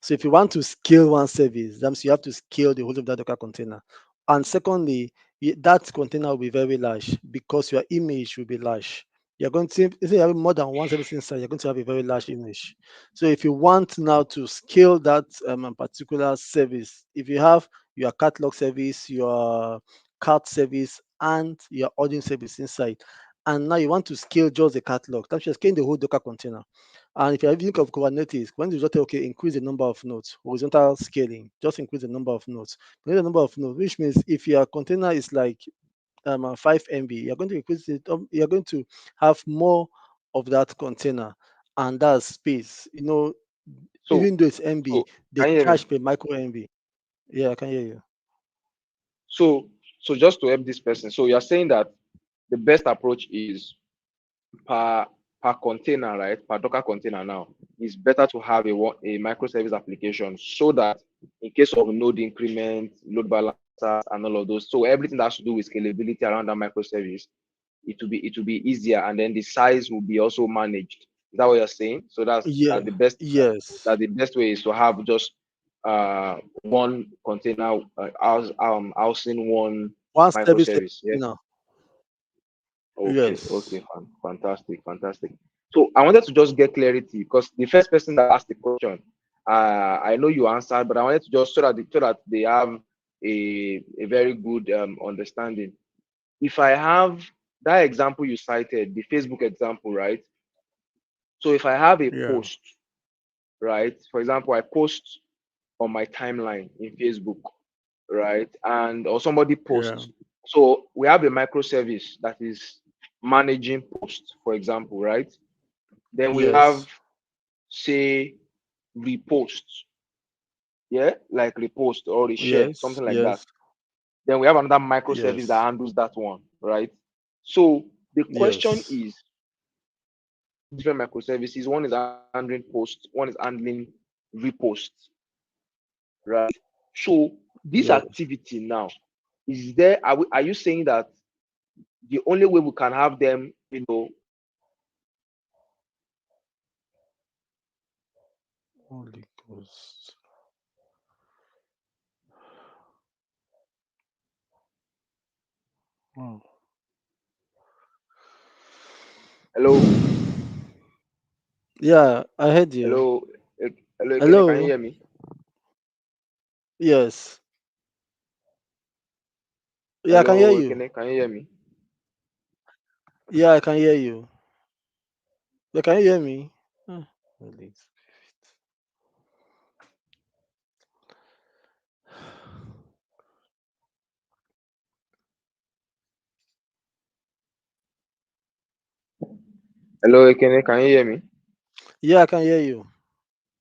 So if you want to scale one service, that means you have to scale the whole of that Docker container. And secondly, that container will be very large because your image will be large. You're going to, if you have more than one service inside, you're going to have a very large image. So if you want now to scale that particular service, if you have your catalog service, your cart service, and your audience service inside, and now you want to scale just the catalog, that's just scaling the whole Docker container. And if you're think of Kubernetes, when you just say, okay, increase the number of nodes, horizontal scaling, just increase the number of nodes. Increase the number of nodes, which means if your container is like 5 MB, you're going to increase it, you're going to have more of that container, and that's space. So, Even though it's MB, so they can you hear me? charge per micro MB. Yeah, I can hear you. So, so just to help this person, so you're saying that the best approach is per container, right? Per Docker container now, it's better to have a microservice application so that in case of node increment, load balancers, and all of those, so everything that has to do with scalability around that microservice, it will be easier, and then the size will be also managed. Is that what you're saying? So Yeah, that's the best yes. that the best way is to have just one container housing one One service, microservice. Yeah. you know, Okay. yes. Okay. Fantastic. Fantastic. So I wanted to just get clarity because the first person that asked the question, I know you answered, but I wanted to just so that they have a very good understanding. If I have that example you cited, the Facebook example, right? So if I have a Yeah. post, right? For example, I post on my timeline in Facebook, right? And or somebody Yeah. posts. So we have a microservice that is managing posts, for example, right? Then we have, Yes. say, reposts, yeah, like repost or reshare, Yes. something like that. Yes. Then we have another microservice that Yes. handles that one, right? So the question Yes. is, two different microservices. One is handling posts, one is handling reposts, right? So this Yes. activity now, is there? Are you saying that the only way we can have them, Holy Ghost. Wow. hello, Yeah, I heard you. hello, hello, can you Hello. hear me? Yes. Yeah, I can hear Hello, you. can you hear me? Yeah, I can hear you. Yeah, can you hear me? Ah, Holy Spirit. Hello, can you hear me? Yeah, I can hear you.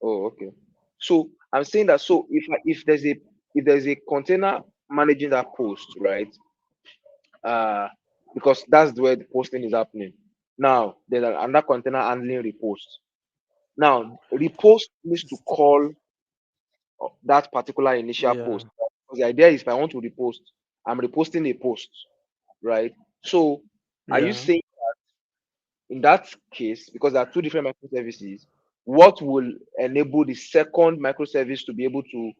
Oh, okay. So I'm saying that, so if there's a container managing that post, right? Uh, because that's where the posting is happening. Now there's another container handling repost. Now repost needs to call that particular initial Yeah. post. Because the idea is, if I want to repost, I'm reposting a post, right? So are you Yeah. saying, in that case, because there are two different microservices, what will enable the second microservice to be able to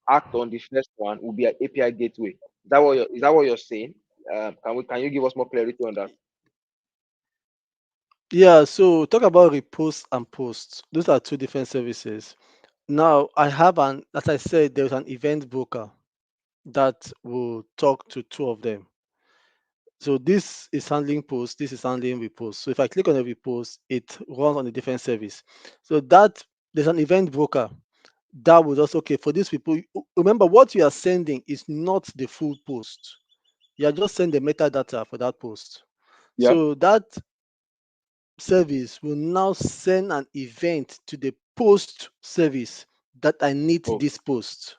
act on the first one will be an API gateway? Is that what you're saying? Can you give us more clarity on that? Yeah, so talk about repost and post. Those are two different services. Now, as I said, there's an event broker that will talk to two of them. So this is handling post, this is handling repost. So if I click on a repost, it runs on a different service. So that there's an event broker that would also, okay, for these people, remember what you are sending is not the full post. You are just sending the metadata for that post. Yeah. So that service will now send an event to the post service that I need Oh. this post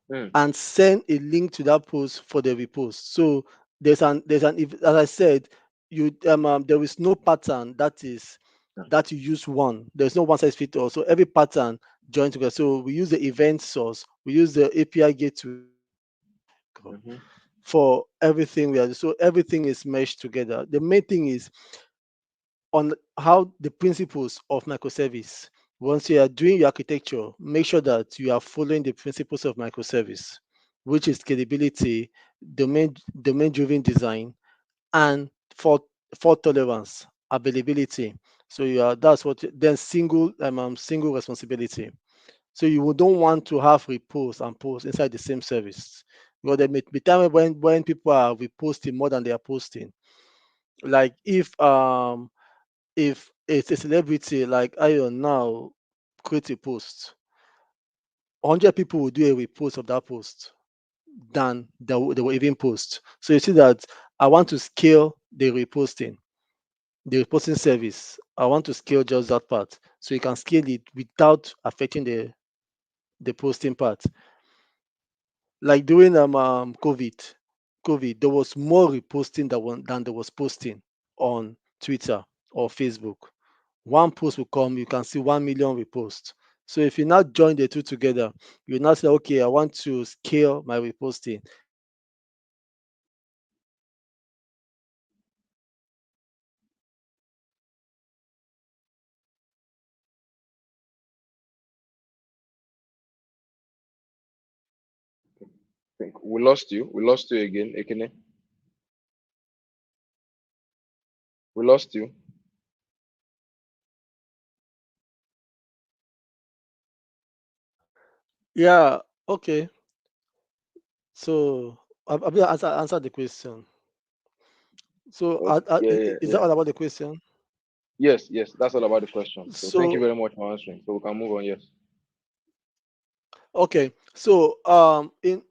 Mm, and send a link to that post for the repost. So as I said, there is no pattern that you use one. There's no one size fits all. So every pattern joins together. So we use the event source, we use the API gateway mhm, for everything we are. So everything is meshed together. The main thing is on how the principles of microservice. Once you are doing your architecture, make sure that you are following the principles of microservice, which is scalability, domain-driven design, and fault tolerance, availability. So you are that's what then single responsibility. So you don't want to have repos and posts inside the same service. Because there may be time when people are reposting more than they are posting. Like if it's a celebrity like Iron now create a post, 100 people will do a repost of that post than they will even post. So you see that I want to scale the reposting service. I want to scale just that part. So you can scale it without affecting the posting part. Like during COVID, there was more reposting than there was posting on Twitter or Facebook. One post will come, you can see 1 million reposts. So if you now join the two together, you now say, okay, I want to scale my reposting. think we lost you. We lost you again, Ekene. We lost you. Yeah. Okay. So I will answer the question. So Okay, is that yeah. all about the question? Yes, yes, that's all about the question. So thank you So very much for answering. So we can move on. Yes. okay, so in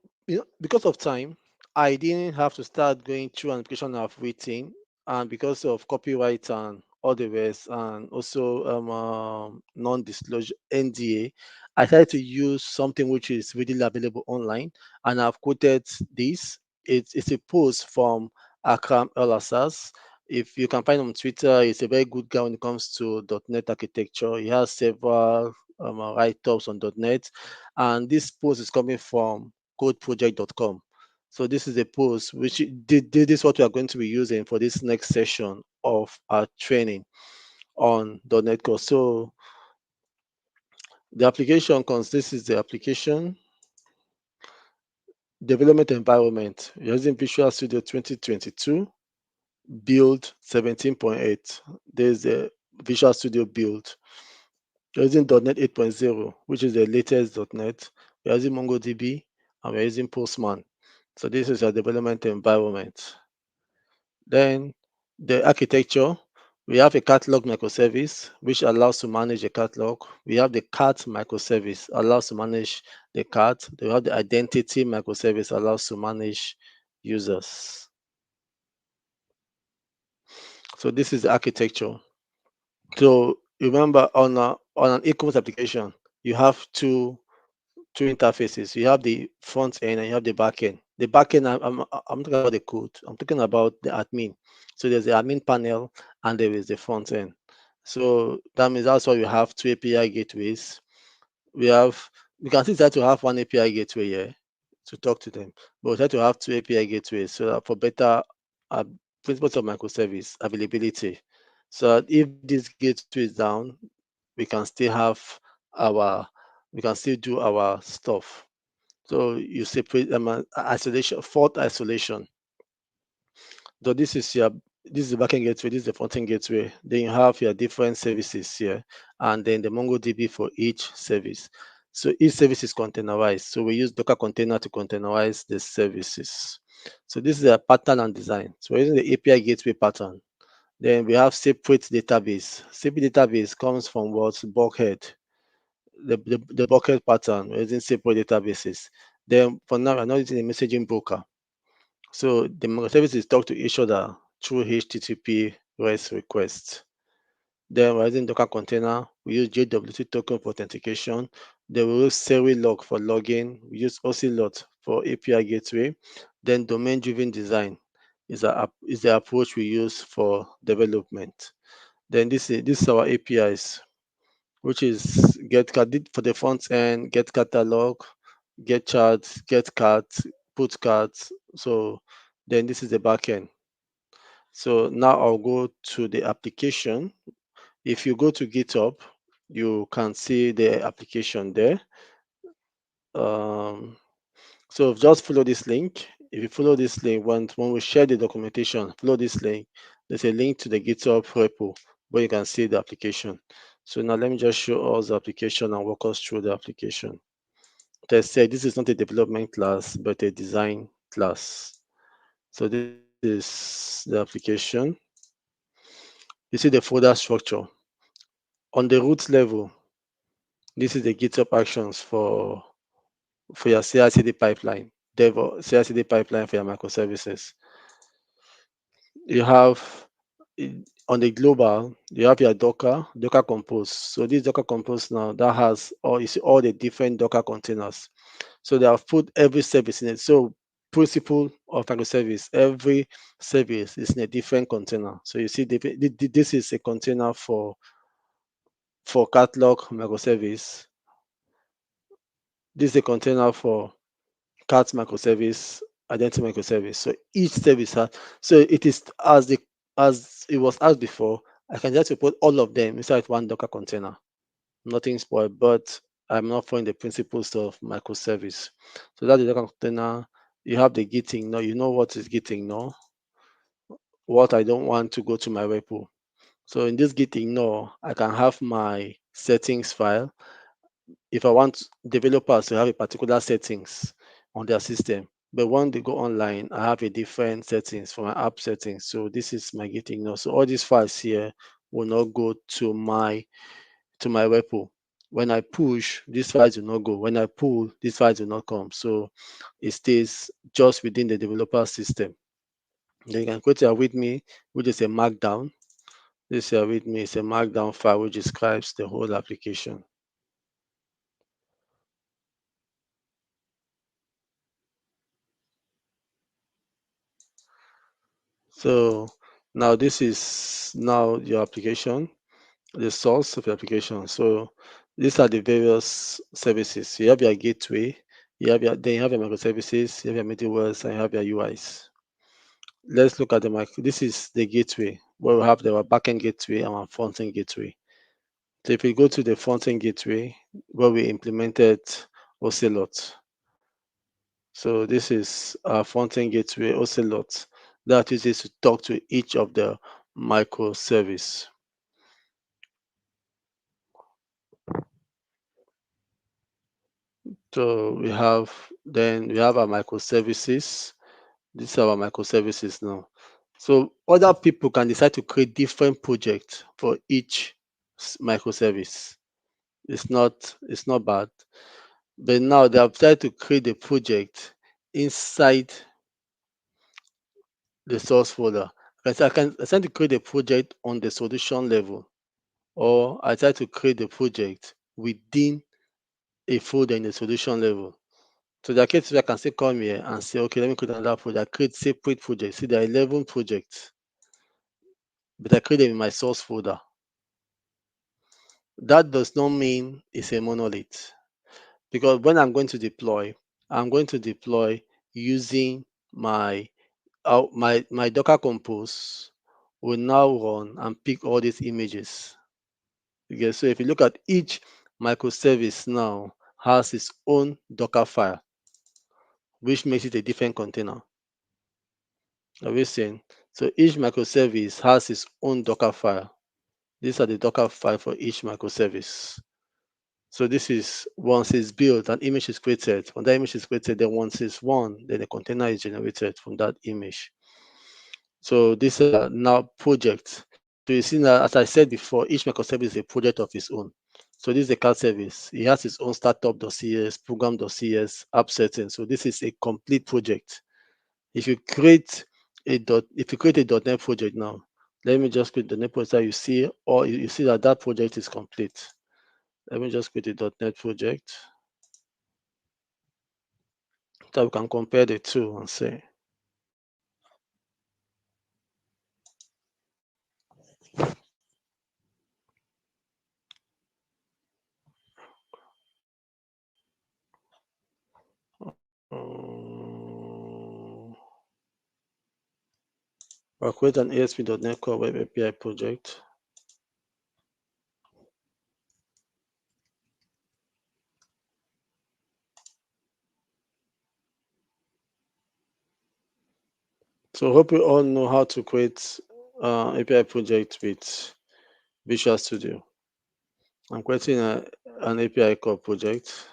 because of time, I didn't have to start going through an application I've written, and because of copyright and all the rest, and also non-disclosure NDA, I tried to use something which is readily available online, and I've quoted this. It's a post from Akram El Assas. If you can find him on Twitter, he's a very good guy when it comes to .NET architecture. He has several write-ups on .NET, and this post is coming from codeproject.com. So this is a post which this is what we are going to be using for this next session of our training on .NET Core. So the application this is the application development environment. We're using Visual Studio 2022 build 17.8. There's a Visual Studio build. We're using .NET 8.0, which is the latest .NET. We're using MongoDB and we're using Postman. So this is our development environment. Then the architecture, we have a catalog microservice, which allows to manage a catalog. We have the cart microservice, allows to manage the cart. We have the identity microservice, allows to manage users. So this is the architecture. So remember on an e-commerce application, you have two interfaces. You have the front end and you have the back end. The back end, I'm talking about the code. I'm talking about the admin. So there's the admin panel and there is the front end. So that means that's why we have two API gateways. We have we can still try to have one API gateway here to talk to them, but we try to have two API gateways so that for better uh, principles of microservice availability. So that if this gateway is down, we can still have our we can still do our stuff. So you separate isolation, fault isolation. So this is the backend gateway, this is the frontend gateway. Then you have your different services here, and then the MongoDB for each service. So each service is containerized. So we use Docker container to containerize the services. So this is a pattern and design. So we're using the API gateway pattern. Then we have separate database. Separate database comes from what? Bulkhead. The bucket pattern. We're using separate databases. Then for now, we're not using a messaging broker. So the microservices talk to each other through HTTP REST requests. Then we're using Docker container. We use JWT token for authentication. Then we use Serilog for login. We use Ocelot for API gateway. Then domain-driven design is the approach we use for development. Then this is our APIs, which is for the front end, get catalog, get charts, get cards, put cards. So then this is the back end. So now I'll go to the application. If you go to GitHub, you can see the application there. Um, so just follow this link. If you follow this link, when we share the documentation, follow this link. There's a link to the GitHub repo where you can see the application. So now let me just show us the application and walk us through the application. They said this is not a development class, but a design class. So this is the application. You see the folder structure. On the root level, this is the GitHub actions for your CI/CD pipeline, dev CI/CD pipeline for your microservices. You have on the global, you have your Docker Compose. So this Docker Compose now that has all you see all the different Docker containers. So they have put every service in it. So principle of microservice, every service is in a different container. So you see this is a container for catalog microservice. This is a container for cat microservice, identity microservice. So each service has, so it is as it was asked before, I can just put all of them inside one Docker container. Nothing spoiled, but I'm not following the principles of microservice. So that's the Docker container. You have the Gitting. Now you know what is Gitting. No, what I don't want to go to my repo. So in this Gitting, no, I can have my settings file. if I want developers to have a particular settings on their system, but when they go online, I have a different settings for my app settings. So this is my Git ignore. So all these files here will not go to my repo. When I push, these files will not go. When I pull, these files will not come. So it stays just within the developer system. Then you can create a README, which is a markdown. This here README is a markdown file which describes the whole application. So now this is now your application, the source of your application. So these are the various services. You have your gateway, then you have your microservices, you have your middlewares, and you have your UIs. Let's look at the micro. This is the gateway where we have our backend gateway and our front-end gateway. So if we go to the front-end gateway where we implemented Ocelot. So this is our front-end gateway Ocelot that uses to talk to each of the microservice. So we have our microservices. These are our microservices now. So other people can decide to create different projects for each microservice. It's not bad. But now they have tried to create a project inside the source folder. I try to create a project on the solution level, or I try to create a project within a folder in the solution level. So there are cases where I can still come here and say, okay, let me create another project. I create separate projects. See, there are 11 projects, but I create them in my source folder. That does not mean it's a monolith, because when I'm going to deploy using my Docker Compose will now run and pick all these images. Okay, so if you look at each microservice now has its own Docker file, which makes it a different container. Are we seeing? So each microservice has its own Docker file. These are the Docker file for each microservice. So this is once it's built, an image is created. When that image is created, then once it's run, then the container is generated from that image. So these are now projects. So you see that, as I said before, each microservice is a project of its own. So this is a CAD service. It has its own startup.cs, program.cs, app settings. So this is a complete project. If you create a .NET project now, let me just create the .NET project that you see, or you see that that project is complete. Let me just create a .NET project so we can compare the two and say. I'll create an ASP.NET Core Web API project. So hope you all know how to create API project with Visual Studio. I'm creating an API core project.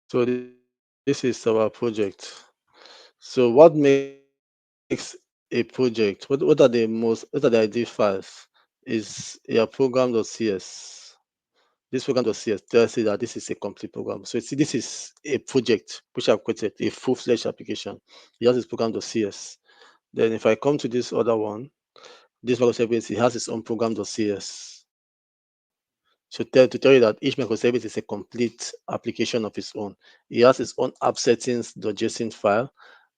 So this is our project. So what makes a project? What are the ideal files? Is your program.cs. This program.cs tells you that this is a complete program. So see, this is a project which I've created, a full-fledged application. It has this program.cs. Then if I come to this other one, this microservice, it has its own program.cs. So to tell you that each microservice is a complete application of its own. It has its own app settings.json file,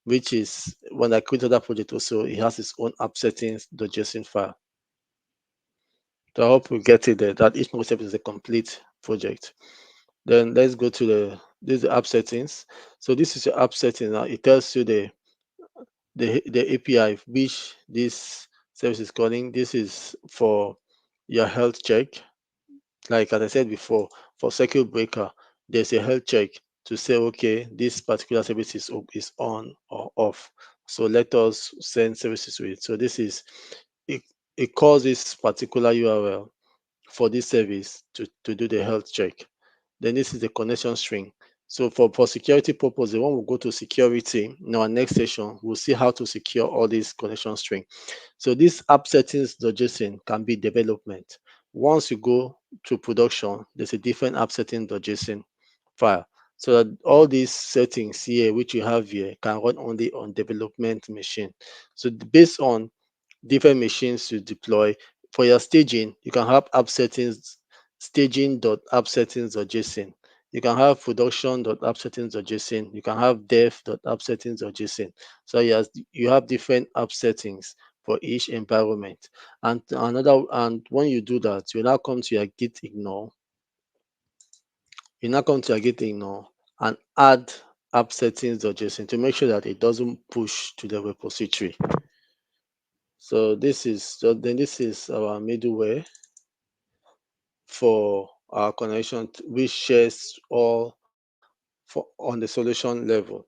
which is when I created that project also, it has its own app settings.json file. So I hope we get it there, that each microservice is a complete project. Then let's go to this is the app settings. So this is your app setting. Now it tells you the API which this service is calling. This is for your health check. Like as I said before, for circuit breaker, there's a health check to say, okay, this particular service is on or off. So let us send services to it. So this is it, it calls this particular URL for this service to do the health check. Then this is the connection string. So for security purposes, when we go to security in our next session, we'll see how to secure all these connection string. So this app settings.json can be development. Once you go to production, there's a different app settings.json file. So that all these settings here, which you have here, can run only on development machine. So based on different machines to deploy. For your staging, you can have app settings, staging.appsettings.json. You can have production.appsettings.json. You can have dev.appsettings.json. So you have different app settings for each environment. And when you do that, you now come to your git ignore. You now come to your git ignore and add app settings.json to make sure that it doesn't push to the repository. So this is our middleware for our connection, which shares all for on the solution level.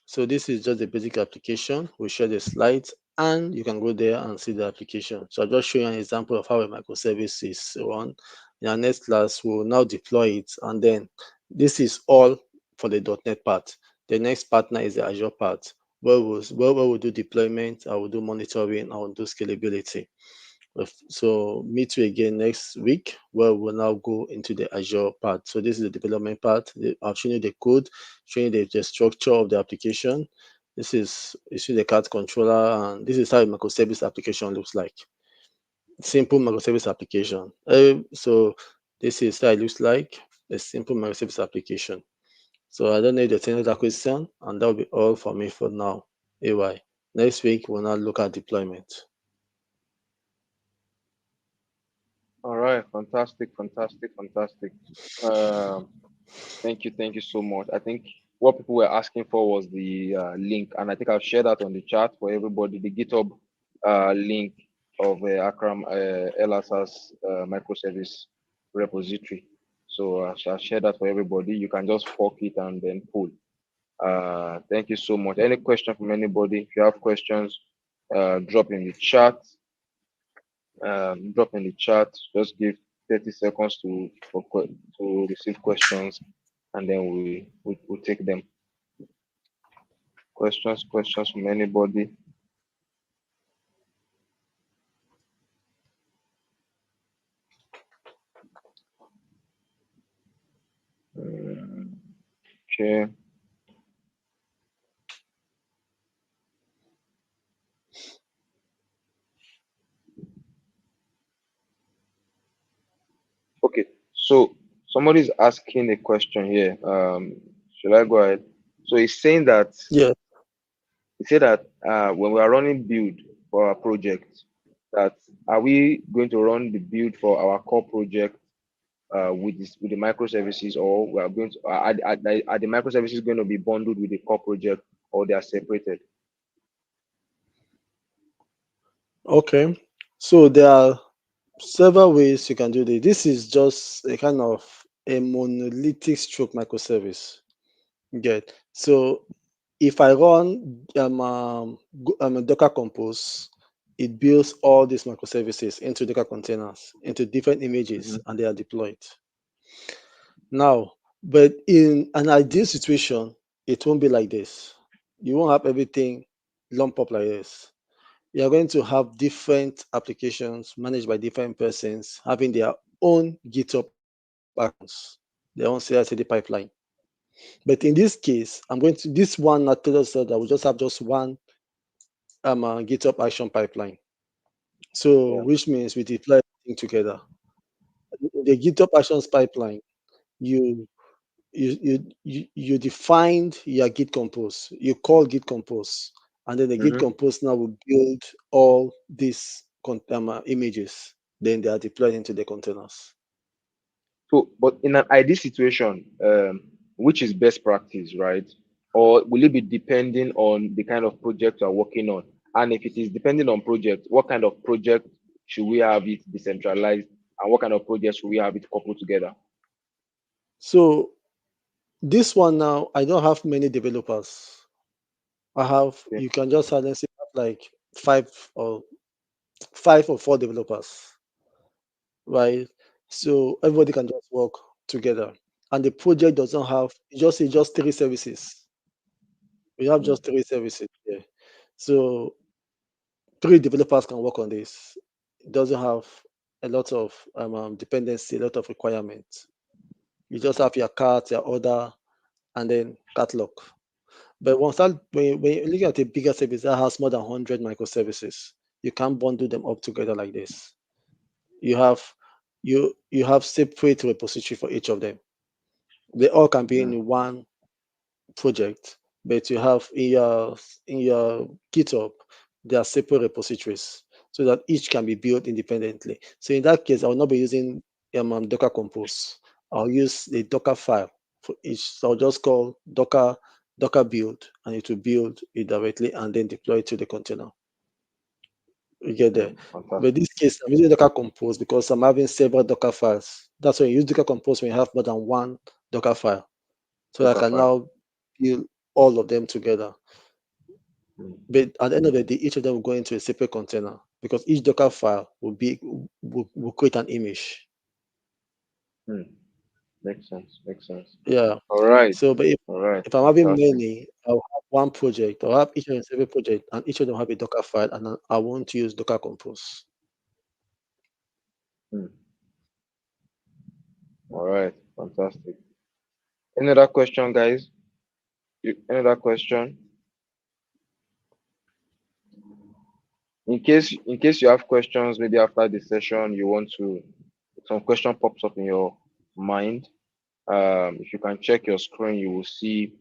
So this is just the basic application. We share the slides and you can go there and see the application. So I'll just show you an example of how a microservice is run. In our next class, we'll now deploy it, and then this is all for the .NET part. The next partner is the Azure part, where we'll do deployment, I will do monitoring, I will do scalability. So meet you again next week where we'll now go into the Azure part. So this is the development part. I've shown you the code, showing you the structure of the application. This is you see the card controller, and this is how a microservice application looks like. Simple microservice application. So this is how it looks like, a simple microservice application. So I don't know if there's any other question, and that will be all for me for now. AY. Next week we'll now look at deployment. All right, fantastic, fantastic, fantastic. Um, thank you so much. I think what people were asking for was the link, and I think I'll share that on the chat for everybody. The GitHub link of Akram Elas's microservice repository. So I shall share that for everybody. You can just fork it and then pull. Thank you so much. Any question from anybody? If you have questions, drop in the chat. Drop in the chat. Just give 30 seconds to receive questions, and then we take them. Questions from anybody. Okay. Okay. So somebody's asking a question here. Should I go ahead? So he's saying that Yeah. he said that when we are running build for our project, that are we going to run the build for our core project with the microservices, or we are going to are the microservices going to be bundled with the core project, or they are separated? Okay. So there are several ways you can do this. This is just a kind of a monolithic stroke microservice. You get. So if I run a Docker Compose, it builds all these microservices into Docker containers, into different images, Mhm. and they are deployed. Now, but in an ideal situation, it won't be like this. You won't have everything lumped up like this. You are going to have different applications managed by different persons having their own GitHub actions, their own CI/CD pipeline. But in this case, this one Natella said that we just have just one GitHub action pipeline. So Yeah. which means we deploy everything together. In the GitHub actions pipeline, you you defined your Git compose. You call Git compose, and then the Git Mhm. compose now will build all these images. Then they are deployed into the containers. So, but in an ideal situation, which is best practice, right? Or will it be depending on the kind of project you are working on? And if it is depending on project, what kind of project should we have it decentralized, and what kind of project should we have it coupled together? So This one now, I don't have many developers. I have, Okay. you can just silently have like five or 5 or 4 developers, right? So everybody can just work together. And the project doesn't have, it's just 3 services. We have Mm, just 3 services here. So 3 developers can work on this. It doesn't have a lot of dependency, a lot of requirements. You just have your cart, your order, and then catalog. But when you're looking at a bigger service that has more than 100 microservices, you can't bundle them up together like this. You have you have separate repository for each of them. They all can be mm, in one project, but you have in your GitHub, there are separate repositories so that each can be built independently. So in that case, I will not be using Docker Compose. I'll use the Docker file for each. So I'll just call Docker build, and it will build it directly and then deploy it to the container. You get there. But fantastic. this case, I'm using Docker Compose because I'm having several Docker files. That's why you use Docker Compose when you have more than one Docker file. So I Docker can file. now build all of them together. Mm, But at the end of the day, each of them will go into a separate container because each Docker file will create an image. mm. Makes sense. Makes sense. Yeah. All right. So, but All right. if I'm having Fantastic. many, I'll have one project. I'll have each of them separate project, and each of them have a Docker file, and I won't use Docker Compose. Mm. All right. Fantastic. Any other question, guys? Any other question? In case you have questions, maybe after the session you want to some question pops up in your mind. If you can check your screen, you will see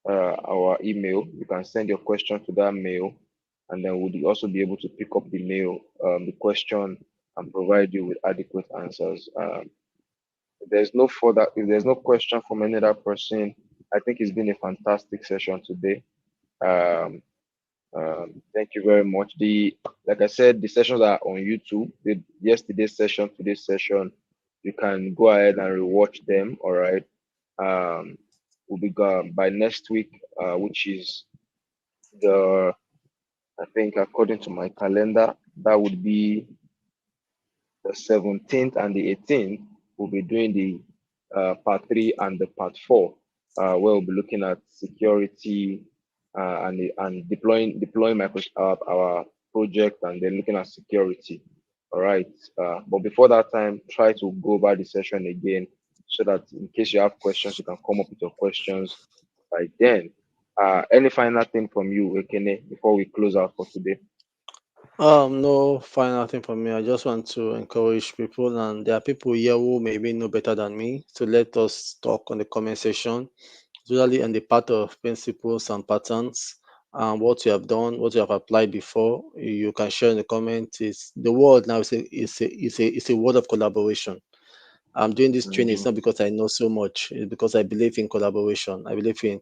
our email. You can send your question to that mail, and then we'll also be able to pick up the mail, the question, and provide you with adequate answers. If there's no question from any other person, I think it's been a fantastic session today. Um, thank you very much. Like I said, the sessions are on YouTube. Yesterday's session, today's session, you can go ahead and rewatch them. All right. Um, we'll be gone by next week, which is the I think according to my calendar, that would be the 17th and the 18th. We'll be doing the part three and the part four, where we'll be looking at security and deploying our project, and then looking at security. All right. But before that time, try to go over the session again so that in case you have questions, you can come up with your questions by then. Any final thing from you, Ekene, before we close out for today? No final thing for me. I just want to encourage people, and there are people here who maybe know better than me. So let us talk on the comment section, usually on the part of principles and patterns, and what you have done, what you have applied before. You can share in the comments. Is the world now is a world of collaboration. I'm doing this training. It's Mhm. not because I know so much. It's because I believe in collaboration. I believe in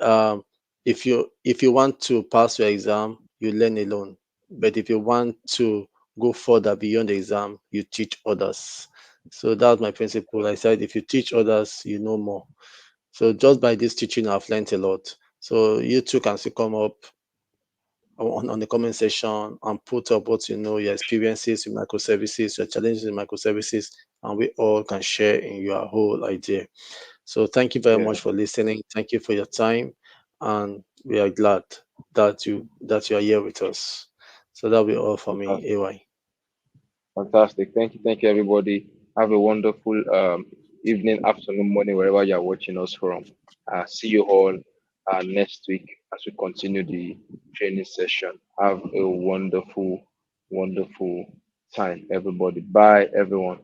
um, if you want to pass your exam, you learn alone. But if you want to go further beyond the exam, you teach others. So that's my principle. I said if you teach others, you know more. So just by this teaching, I've learned a lot. So you too can still come up on the comment section and put up what you know, your experiences with microservices, your challenges in microservices, and we all can share in your whole idea. So thank you very Yeah, much for listening. Thank you for your time, and we are glad that you are here with us. So that'll be all for me, fantastic. AY. Fantastic. Thank you, everybody. Have a wonderful evening, afternoon, morning, wherever you are watching us from. See you all next week as we continue the training session. Have a wonderful, wonderful time, everybody. Bye, everyone.